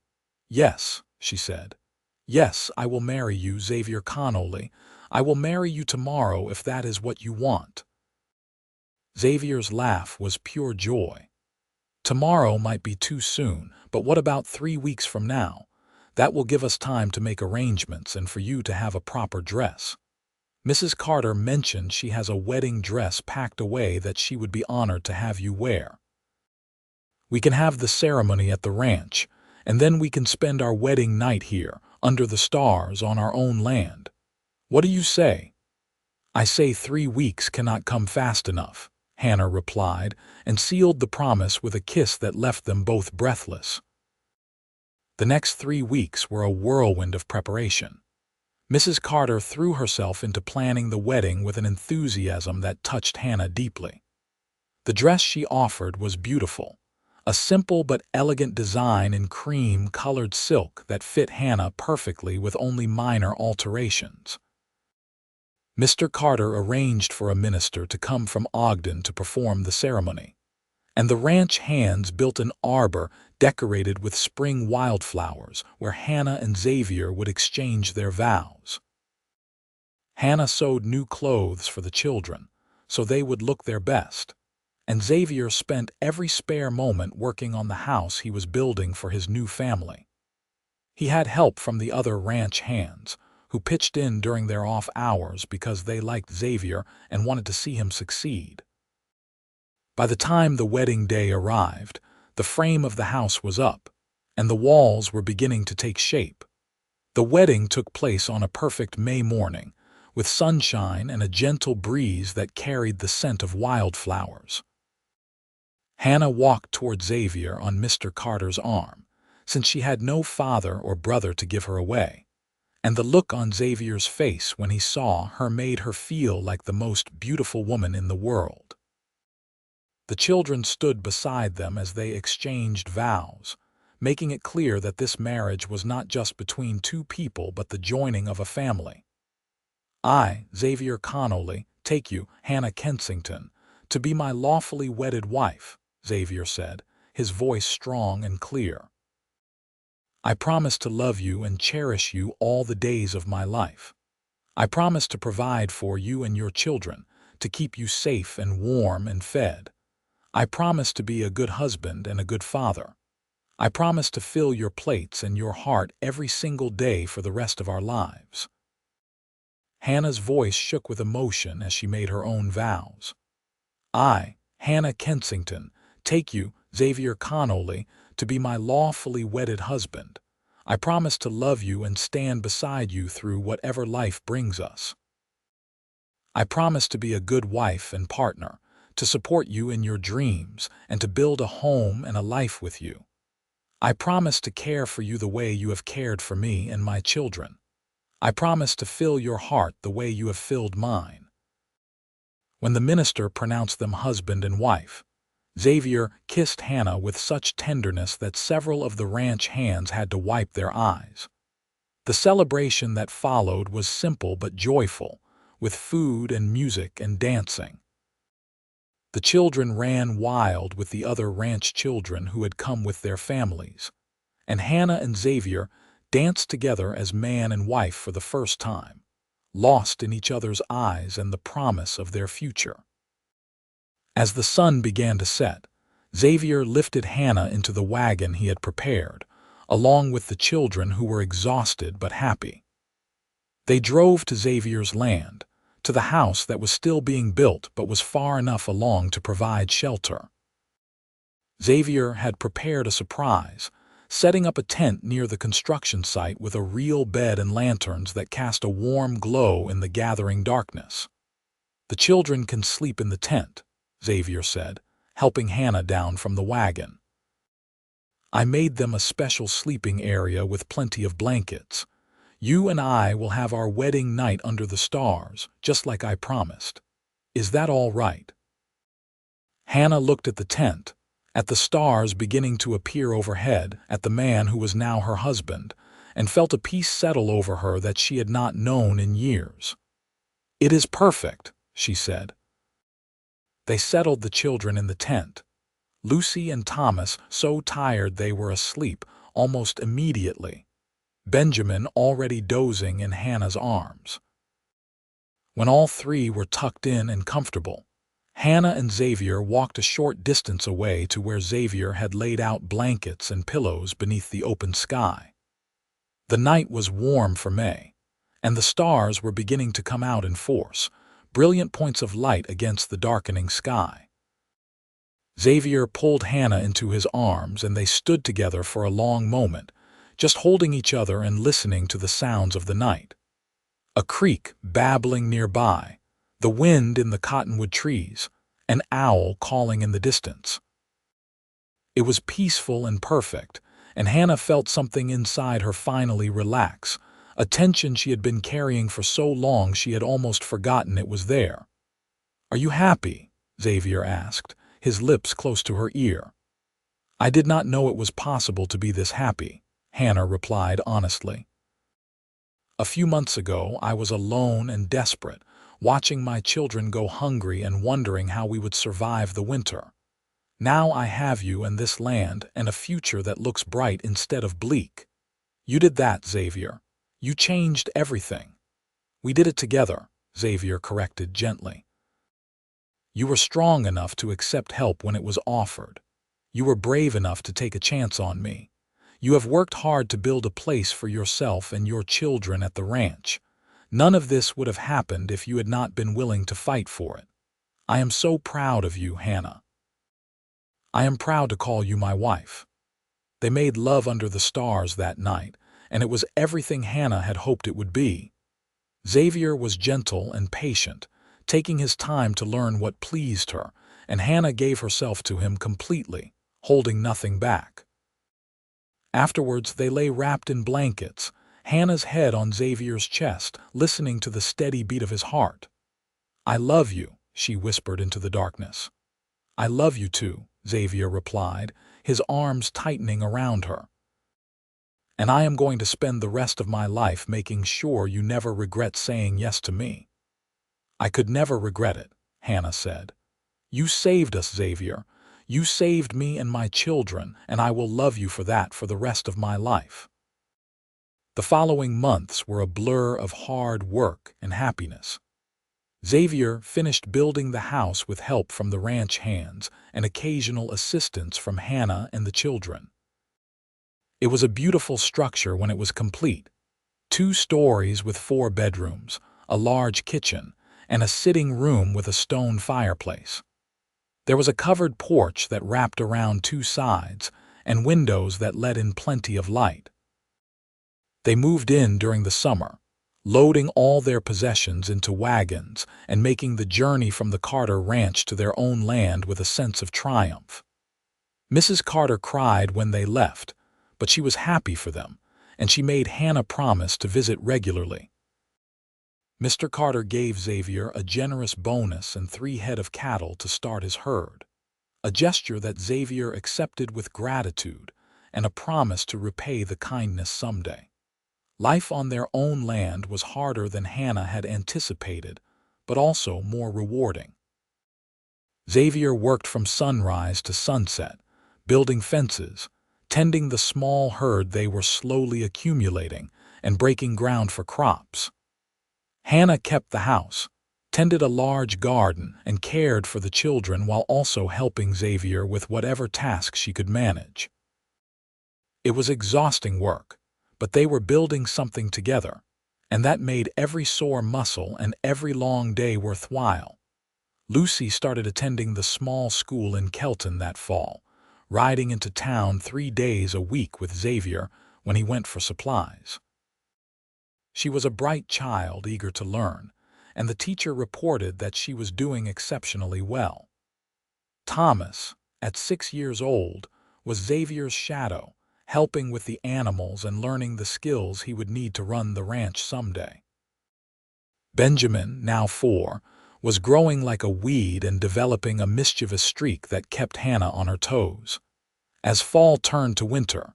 "Yes," she said. "Yes, I will marry you, Xavier Connolly. I will marry you tomorrow if that is what you want." Xavier's laugh was pure joy. "Tomorrow might be too soon, but what about 3 weeks from now? That will give us time to make arrangements and for you to have a proper dress. Mrs. Carter mentioned she has a wedding dress packed away that she would be honored to have you wear. We can have the ceremony at the ranch, and then we can spend our wedding night here, under the stars, on our own land. What do you say?" "I say 3 weeks cannot come fast enough," Hannah replied, and sealed the promise with a kiss that left them both breathless. The next 3 weeks were a whirlwind of preparation. Mrs. Carter threw herself into planning the wedding with an enthusiasm that touched Hannah deeply. The dress she offered was beautiful, a simple but elegant design in cream-colored silk that fit Hannah perfectly with only minor alterations. Mr. Carter arranged for a minister to come from Ogden to perform the ceremony, and the ranch hands built an arbor decorated with spring wildflowers where Hannah and Xavier would exchange their vows. Hannah sewed new clothes for the children, so they would look their best, and Xavier spent every spare moment working on the house he was building for his new family. He had help from the other ranch hands, who pitched in during their off hours because they liked Xavier and wanted to see him succeed. By the time the wedding day arrived, the frame of the house was up, and the walls were beginning to take shape. The wedding took place on a perfect May morning, with sunshine and a gentle breeze that carried the scent of wildflowers. Hannah walked toward Xavier on Mr. Carter's arm, since she had no father or brother to give her away, and the look on Xavier's face when he saw her made her feel like the most beautiful woman in the world. The children stood beside them as they exchanged vows, making it clear that this marriage was not just between two people but the joining of a family. "I, Xavier Connolly, take you, Hannah Kensington, to be my lawfully wedded wife," Xavier said, his voice strong and clear. "I promise to love you and cherish you all the days of my life. I promise to provide for you and your children, to keep you safe and warm and fed. I promise to be a good husband and a good father. I promise to fill your plates and your heart every single day for the rest of our lives." Hannah's voice shook with emotion as she made her own vows. "I, Hannah Kensington, take you, Xavier Connolly, to be my lawfully wedded husband. I promise to love you and stand beside you through whatever life brings us. I promise to be a good wife and partner, to support you in your dreams, and to build a home and a life with you. I promise to care for you the way you have cared for me and my children. I promise to fill your heart the way you have filled mine." When the minister pronounced them husband and wife, Xavier kissed Hannah with such tenderness that several of the ranch hands had to wipe their eyes. The celebration that followed was simple but joyful, with food and music and dancing. The children ran wild with the other ranch children who had come with their families, and Hannah and Xavier danced together as man and wife for the first time, lost in each other's eyes and the promise of their future. As the sun began to set, Xavier lifted Hannah into the wagon he had prepared, along with the children who were exhausted but happy. They drove to Xavier's land, to the house that was still being built but was far enough along to provide shelter. Xavier had prepared a surprise, setting up a tent near the construction site with a real bed and lanterns that cast a warm glow in the gathering darkness. "The children can sleep in the tent," Xavier said, helping Hannah down from the wagon. "I made them a special sleeping area with plenty of blankets. You and I will have our wedding night under the stars, just like I promised. Is that all right?" Hannah looked at the tent, at the stars beginning to appear overhead, at the man who was now her husband, and felt a peace settle over her that she had not known in years. "It is perfect," she said. They settled the children in the tent. Lucy and Thomas so tired they were asleep almost immediately, Benjamin already dozing in Hannah's arms. When all three were tucked in and comfortable, Hannah and Xavier walked a short distance away to where Xavier had laid out blankets and pillows beneath the open sky. The night was warm for May, and the stars were beginning to come out in force, brilliant points of light against the darkening sky. Xavier pulled Hannah into his arms and they stood together for a long moment, just holding each other and listening to the sounds of the night. A creek babbling nearby, the wind in the cottonwood trees, an owl calling in the distance. It was peaceful and perfect, and Hannah felt something inside her finally relax, a tension she had been carrying for so long she had almost forgotten it was there. "Are you happy?" Xavier asked, his lips close to her ear. "I did not know it was possible to be this happy," Hannah replied honestly. "A few months ago I was alone and desperate, watching my children go hungry and wondering how we would survive the winter. Now I have you and this land and a future that looks bright instead of bleak. You did that, Xavier. You changed everything." "We did it together," Xavier corrected gently. "You were strong enough to accept help when it was offered. You were brave enough to take a chance on me. You have worked hard to build a place for yourself and your children at the ranch. None of this would have happened if you had not been willing to fight for it. I am so proud of you, Hannah. I am proud to call you my wife." They made love under the stars that night, and it was everything Hannah had hoped it would be. Xavier was gentle and patient, taking his time to learn what pleased her, and Hannah gave herself to him completely, holding nothing back. Afterwards, they lay wrapped in blankets, Hannah's head on Xavier's chest, listening to the steady beat of his heart. "I love you," she whispered into the darkness. "I love you too," Xavier replied, his arms tightening around her. "And I am going to spend the rest of my life making sure you never regret saying yes to me." "I could never regret it," Hannah said. "You saved us, Xavier. You saved me and my children, and I will love you for that for the rest of my life." The following months were a blur of hard work and happiness. Xavier finished building the house with help from the ranch hands and occasional assistance from Hannah and the children. It was a beautiful structure when it was complete. 2 stories with 4 bedrooms, a large kitchen, and a sitting room with a stone fireplace. There was a covered porch that wrapped around 2 sides, and windows that let in plenty of light. They moved in during the summer, loading all their possessions into wagons and making the journey from the Carter ranch to their own land with a sense of triumph. Mrs. Carter cried when they left, but she was happy for them, and she made Hannah promise to visit regularly. Mr. Carter gave Xavier a generous bonus and 3 head of cattle to start his herd, a gesture that Xavier accepted with gratitude and a promise to repay the kindness someday. Life on their own land was harder than Hannah had anticipated, but also more rewarding. Xavier worked from sunrise to sunset, building fences, tending the small herd they were slowly accumulating, and breaking ground for crops. Hannah kept the house, tended a large garden, and cared for the children while also helping Xavier with whatever tasks she could manage. It was exhausting work, but they were building something together, and that made every sore muscle and every long day worthwhile. Lucy started attending the small school in Kelton that fall, riding into town 3 days a week with Xavier when he went for supplies. She was a bright child eager to learn, and the teacher reported that she was doing exceptionally well. Thomas, at 6 years old, was Xavier's shadow, helping with the animals and learning the skills he would need to run the ranch someday. Benjamin, now 4, was growing like a weed and developing a mischievous streak that kept Hannah on her toes. As fall turned to winter,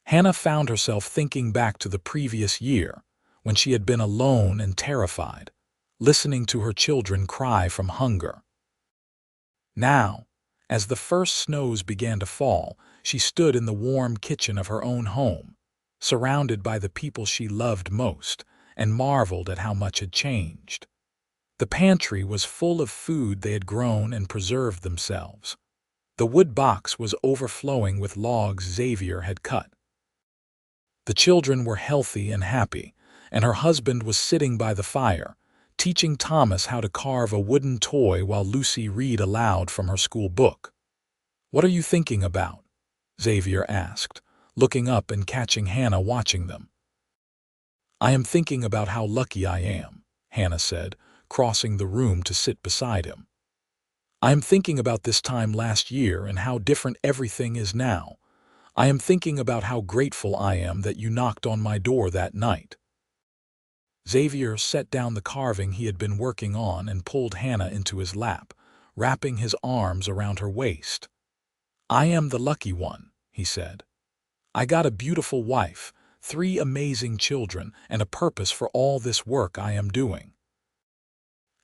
Hannah found herself thinking back to the previous year, when she had been alone and terrified, listening to her children cry from hunger. Now, as the first snows began to fall, she stood in the warm kitchen of her own home, surrounded by the people she loved most, and marveled at how much had changed. The pantry was full of food they had grown and preserved themselves. The wood box was overflowing with logs Xavier had cut. The children were healthy and happy, and her husband was sitting by the fire, teaching Thomas how to carve a wooden toy while Lucy read aloud from her school book. "What are you thinking about?" Xavier asked, looking up and catching Hannah watching them. "I am thinking about how lucky I am," Hannah said, crossing the room to sit beside him. "I am thinking about this time last year and how different everything is now. I am thinking about how grateful I am that you knocked on my door that night." Xavier set down the carving he had been working on and pulled Hannah into his lap, wrapping his arms around her waist. "I am the lucky one," he said. "I got a beautiful wife, 3 amazing children, and a purpose for all this work I am doing.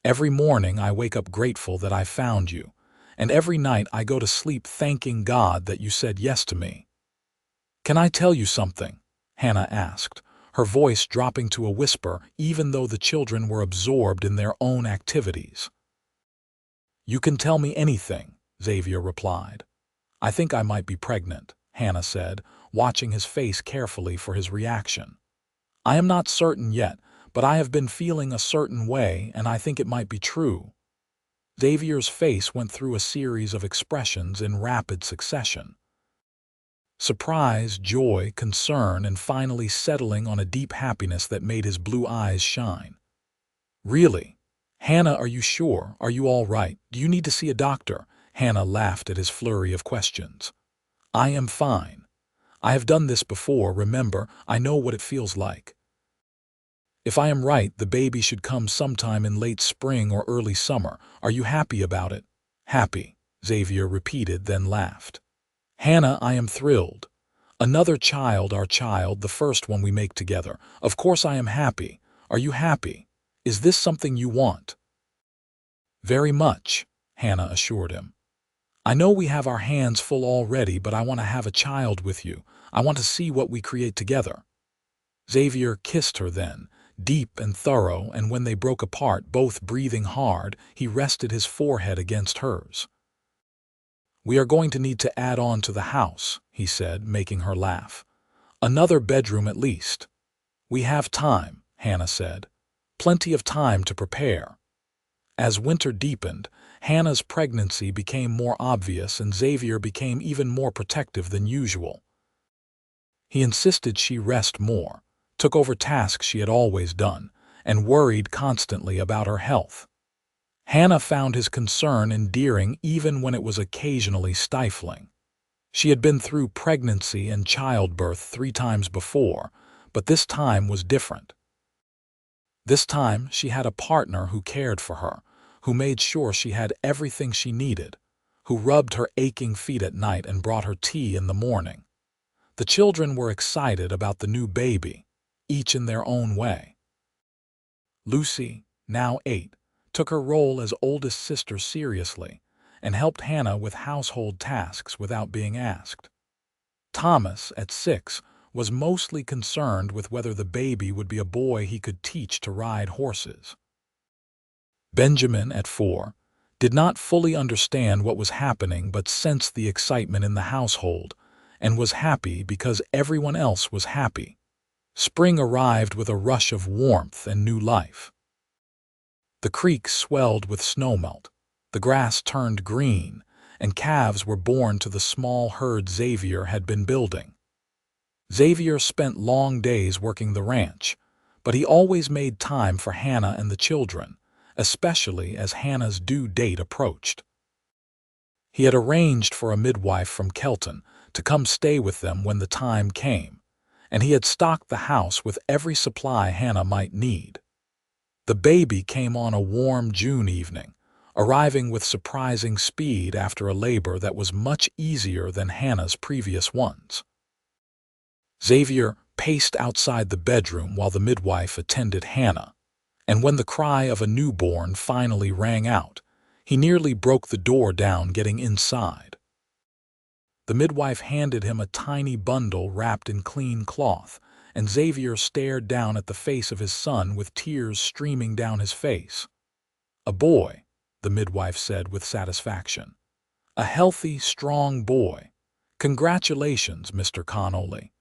Every morning I wake up grateful that I found you, and every night I go to sleep thanking God that you said yes to me." "Can I tell you something?" Hannah asked, her voice dropping to a whisper even though the children were absorbed in their own activities. "You can tell me anything," Xavier replied. "I think I might be pregnant," Hannah said, watching his face carefully for his reaction. "I am not certain yet, but I have been feeling a certain way and I think it might be true." Xavier's face went through a series of expressions in rapid succession. Surprise, joy, concern, and finally settling on a deep happiness that made his blue eyes shine. "Really? Hannah, are you sure? Are you all right? Do you need to see a doctor?" Hannah laughed at his flurry of questions. "I am fine. I have done this before, remember, I know what it feels like. If I am right, the baby should come sometime in late spring or early summer. Are you happy about it?" "Happy," Xavier repeated, then laughed. "Hannah, I am thrilled. Another child, our child, the first one we make together. Of course I am happy. Are you happy? Is this something you want?" "Very much," Hannah assured him. "I know we have our hands full already, but I want to have a child with you. I want to see what we create together." Xavier kissed her then, deep and thorough, and when they broke apart, both breathing hard, he rested his forehead against hers. "We are going to need to add on to the house," he said, making her laugh. "Another bedroom at least." "We have time," Hannah said. "Plenty of time to prepare." As winter deepened, Hannah's pregnancy became more obvious and Xavier became even more protective than usual. He insisted she rest more, took over tasks she had always done, and worried constantly about her health. Hannah found his concern endearing even when it was occasionally stifling. She had been through pregnancy and childbirth 3 times before, but this time was different. This time she had a partner who cared for her, who made sure she had everything she needed, who rubbed her aching feet at night and brought her tea in the morning. The children were excited about the new baby, each in their own way. Lucy, now 8, took her role as oldest sister seriously and helped Hannah with household tasks without being asked. Thomas, at 6, was mostly concerned with whether the baby would be a boy he could teach to ride horses. Benjamin, at 4, did not fully understand what was happening but sensed the excitement in the household and was happy because everyone else was happy. Spring arrived with a rush of warmth and new life. The creek swelled with snowmelt, the grass turned green, and calves were born to the small herd Xavier had been building. Xavier spent long days working the ranch, but he always made time for Hannah and the children, especially as Hannah's due date approached. He had arranged for a midwife from Kelton to come stay with them when the time came, and he had stocked the house with every supply Hannah might need. The baby came on a warm June evening, arriving with surprising speed after a labor that was much easier than Hannah's previous ones. Xavier paced outside the bedroom while the midwife attended Hannah, and when the cry of a newborn finally rang out, he nearly broke the door down getting inside. The midwife handed him a tiny bundle wrapped in clean cloth, and Xavier stared down at the face of his son with tears streaming down his face. "A boy," the midwife said with satisfaction. "A healthy, strong boy. Congratulations, Mr. Connolly."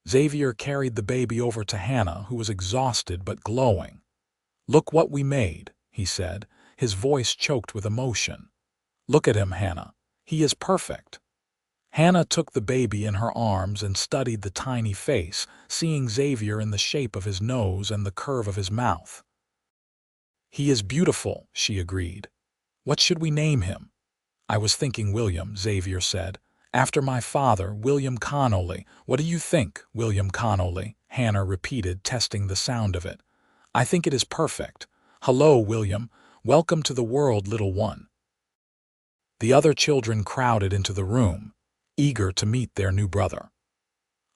Xavier carried the baby over to Hannah, who was exhausted but glowing. "Look what we made," he said, his voice choked with emotion. "Look at him, Hannah. He is perfect." Hannah took the baby in her arms and studied the tiny face, seeing Xavier in the shape of his nose and the curve of his mouth. "He is beautiful," she agreed. "What should we name him?" "I was thinking William," Xavier said. "After my father, William Connolly." "What do you think, William Connolly?" Hannah repeated, testing the sound of it. "I think it is perfect. Hello, William. Welcome to the world, little one." The other children crowded into the room, eager to meet their new brother.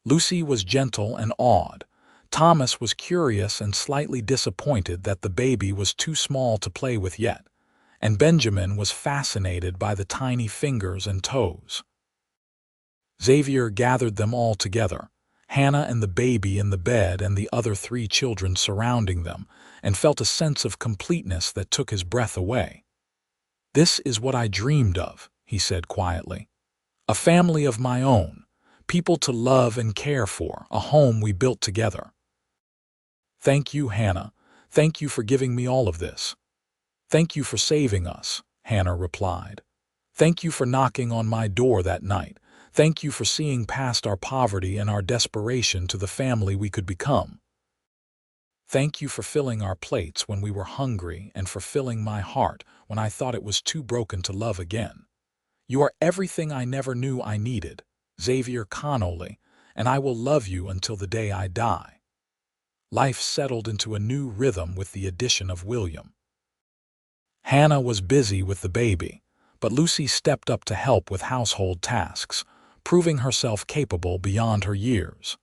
Lucy was gentle and awed. Thomas was curious and slightly disappointed that the baby was too small to play with yet, and Benjamin was fascinated by the tiny fingers and toes. Xavier gathered them all together, Hannah and the baby in the bed and the other 3 children surrounding them, and felt a sense of completeness that took his breath away. "This is what I dreamed of," he said quietly. "A family of my own, people to love and care for, a home we built together." "Thank you, Hannah. Thank you for giving me all of this." "Thank you for saving us," Hannah replied. "Thank you for knocking on my door that night. Thank you for seeing past our poverty and our desperation to the family we could become. Thank you for filling our plates when we were hungry and for filling my heart when I thought it was too broken to love again. You are everything I never knew I needed, Xavier Connolly, and I will love you until the day I die." Life settled into a new rhythm with the addition of William. Hannah was busy with the baby, but Lucy stepped up to help with household tasks, proving herself capable beyond her years.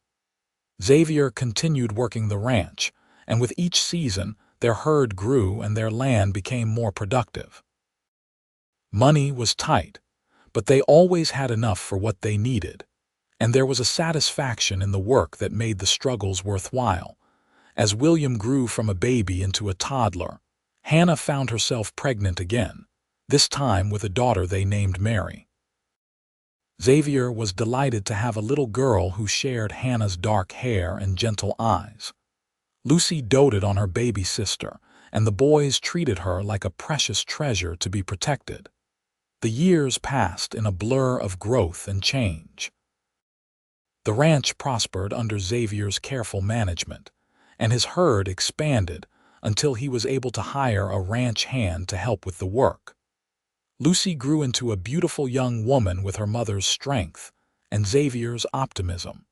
Xavier continued working the ranch, and with each season, their herd grew and their land became more productive. Money was tight, but they always had enough for what they needed, and there was a satisfaction in the work that made the struggles worthwhile. As William grew from a baby into a toddler, Hannah found herself pregnant again, this time with a daughter they named Mary. Xavier was delighted to have a little girl who shared Hannah's dark hair and gentle eyes. Lucy doted on her baby sister, and the boys treated her like a precious treasure to be protected. The years passed in a blur of growth and change. The ranch prospered under Xavier's careful management, and his herd expanded until he was able to hire a ranch hand to help with the work. Lucy grew into a beautiful young woman with her mother's strength and Xavier's optimism.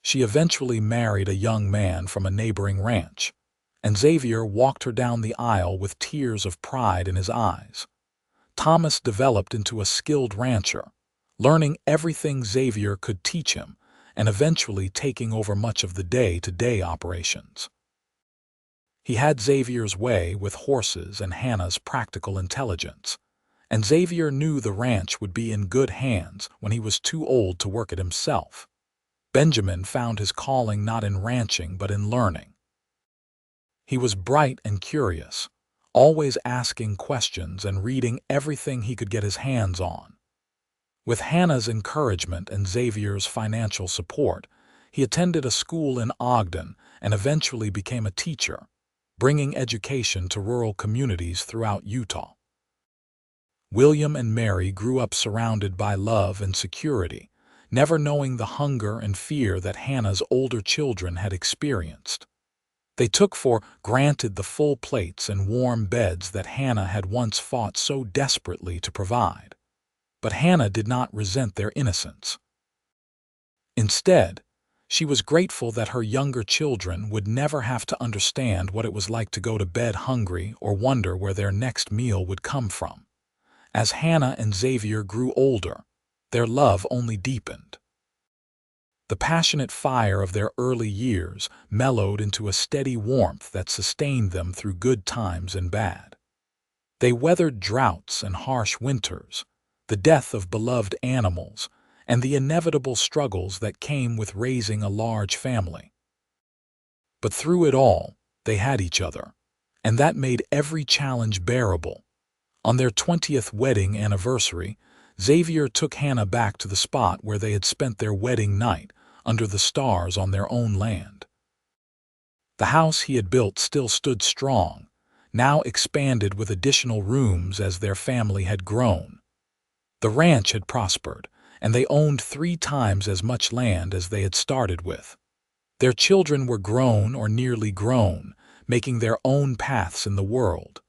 She eventually married a young man from a neighboring ranch, and Xavier walked her down the aisle with tears of pride in his eyes. Thomas developed into a skilled rancher, learning everything Xavier could teach him and eventually taking over much of the day-to-day operations. He had Xavier's way with horses and Hannah's practical intelligence, and Xavier knew the ranch would be in good hands when he was too old to work it himself. Benjamin found his calling not in ranching but in learning. He was bright and curious, always asking questions and reading everything he could get his hands on. With Hannah's encouragement and Xavier's financial support, he attended a school in Ogden and eventually became a teacher, bringing education to rural communities throughout Utah. William and Mary grew up surrounded by love and security, never knowing the hunger and fear that Hannah's older children had experienced. They took for granted the full plates and warm beds that Hannah had once fought so desperately to provide. But Hannah did not resent their innocence. Instead, she was grateful that her younger children would never have to understand what it was like to go to bed hungry or wonder where their next meal would come from. As Hannah and Xavier grew older, their love only deepened. The passionate fire of their early years mellowed into a steady warmth that sustained them through good times and bad. They weathered droughts and harsh winters, the death of beloved animals, and the inevitable struggles that came with raising a large family. But through it all, they had each other, and that made every challenge bearable. On their 20th wedding anniversary, Xavier took Hannah back to the spot where they had spent their wedding night, under the stars on their own land. The house he had built still stood strong, now expanded with additional rooms as their family had grown. The ranch had prospered, and they owned 3 times as much land as they had started with. Their children were grown or nearly grown, making their own paths in the world.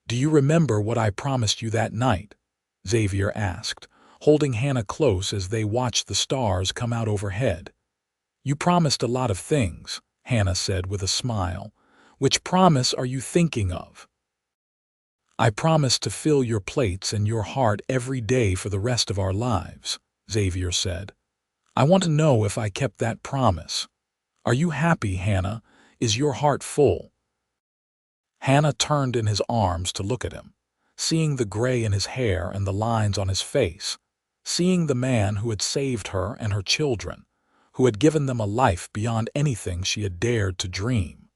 "Do you remember what I promised you that night?" Xavier asked, holding Hannah close as they watched the stars come out overhead. "You promised a lot of things," Hannah said with a smile. "Which promise are you thinking of?" "I promised to fill your plates and your heart every day for the rest of our lives," Xavier said. "I want to know if I kept that promise. Are you happy, Hannah? Is your heart full?" Hannah turned in his arms to look at him, seeing the gray in his hair and the lines on his face, seeing the man who had saved her and her children, who had given them a life beyond anything she had dared to dream.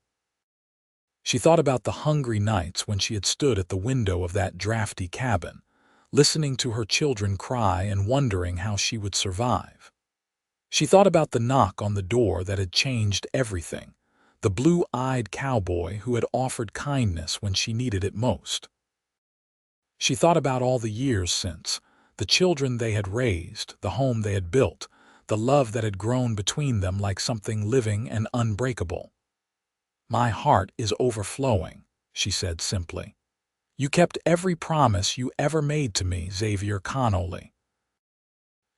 She thought about the hungry nights when she had stood at the window of that drafty cabin, listening to her children cry and wondering how she would survive. She thought about the knock on the door that had changed everything, the blue-eyed cowboy who had offered kindness when she needed it most. She thought about all the years since, the children they had raised, the home they had built, the love that had grown between them like something living and unbreakable. "My heart is overflowing," she said simply. "You kept every promise you ever made to me, Xavier Connolly.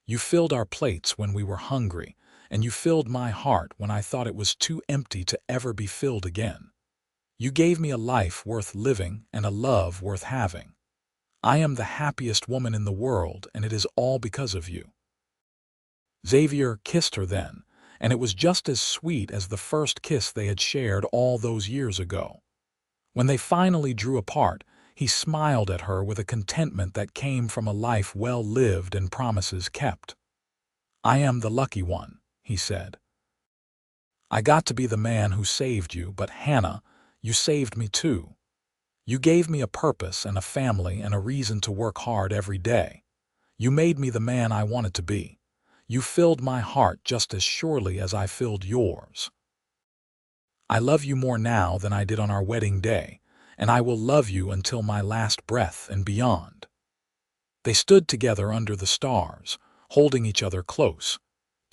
You filled our plates when we were hungry, and you filled my heart when I thought it was too empty to ever be filled again. You gave me a life worth living and a love worth having. I am the happiest woman in the world, and it is all because of you." Xavier kissed her then, and it was just as sweet as the first kiss they had shared all those years ago. When they finally drew apart, he smiled at her with a contentment that came from a life well lived and promises kept. "I am the lucky one," he said. "I got to be the man who saved you, but Hannah, you saved me too. You gave me a purpose and a family and a reason to work hard every day. You made me the man I wanted to be. You filled my heart just as surely as I filled yours. I love you more now than I did on our wedding day, and I will love you until my last breath and beyond." They stood together under the stars, holding each other close,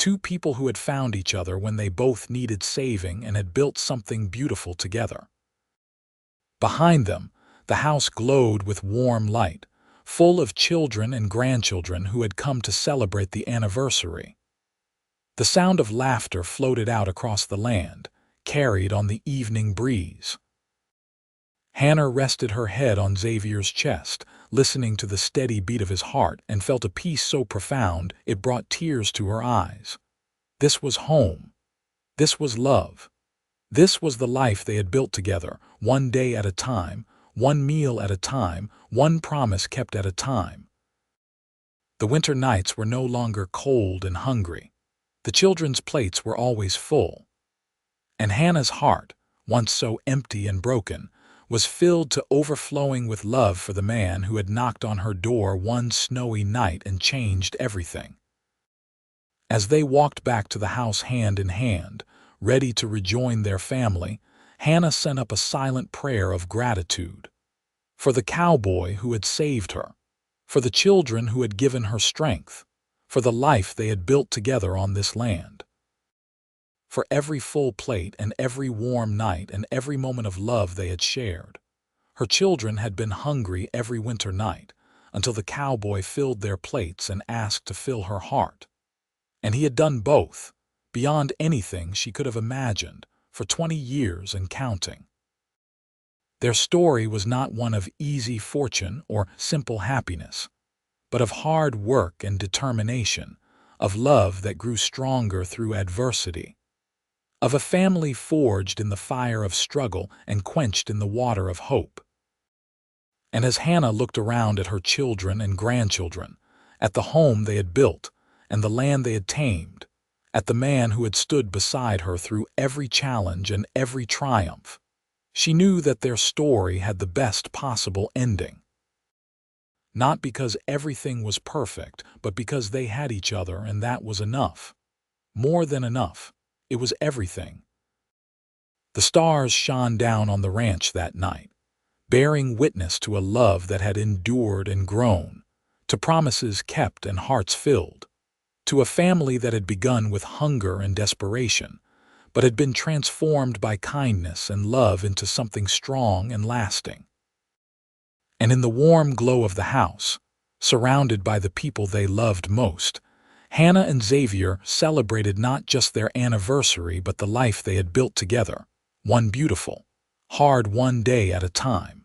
Two people who had found each other when they both needed saving and had built something beautiful together. Behind them, the house glowed with warm light, full of children and grandchildren who had come to celebrate the anniversary. The sound of laughter floated out across the land, carried on the evening breeze. Hannah rested her head on Xavier's chest, listening to the steady beat of his heart, and felt a peace so profound it brought tears to her eyes. This was home. This was love. This was the life they had built together, one day at a time, one meal at a time, one promise kept at a time. The winter nights were no longer cold and hungry. The children's plates were always full. And Hannah's heart, once so empty and broken, was filled to overflowing with love for the man who had knocked on her door one snowy night and changed everything. As they walked back to the house hand in hand, ready to rejoin their family, Hannah sent up a silent prayer of gratitude. For the cowboy who had saved her, for the children who had given her strength, for the life they had built together on this land. For every full plate and every warm night and every moment of love they had shared. Her children had been hungry every winter night, until the cowboy filled their plates and asked to fill her heart. And he had done both, beyond anything she could have imagined, for 20 years and counting. Their story was not one of easy fortune or simple happiness, but of hard work and determination, of love that grew stronger through adversity, of a family forged in the fire of struggle and quenched in the water of hope. And as Hannah looked around at her children and grandchildren, at the home they had built and the land they had tamed, at the man who had stood beside her through every challenge and every triumph, she knew that their story had the best possible ending. Not because everything was perfect, but because they had each other, and that was enough. More than enough. It was everything. The stars shone down on the ranch that night, bearing witness to a love that had endured and grown, to promises kept and hearts filled, to a family that had begun with hunger and desperation, but had been transformed by kindness and love into something strong and lasting. And in the warm glow of the house, surrounded by the people they loved most, Hannah and Xavier celebrated not just their anniversary but the life they had built together, one beautiful, hard one day at a time.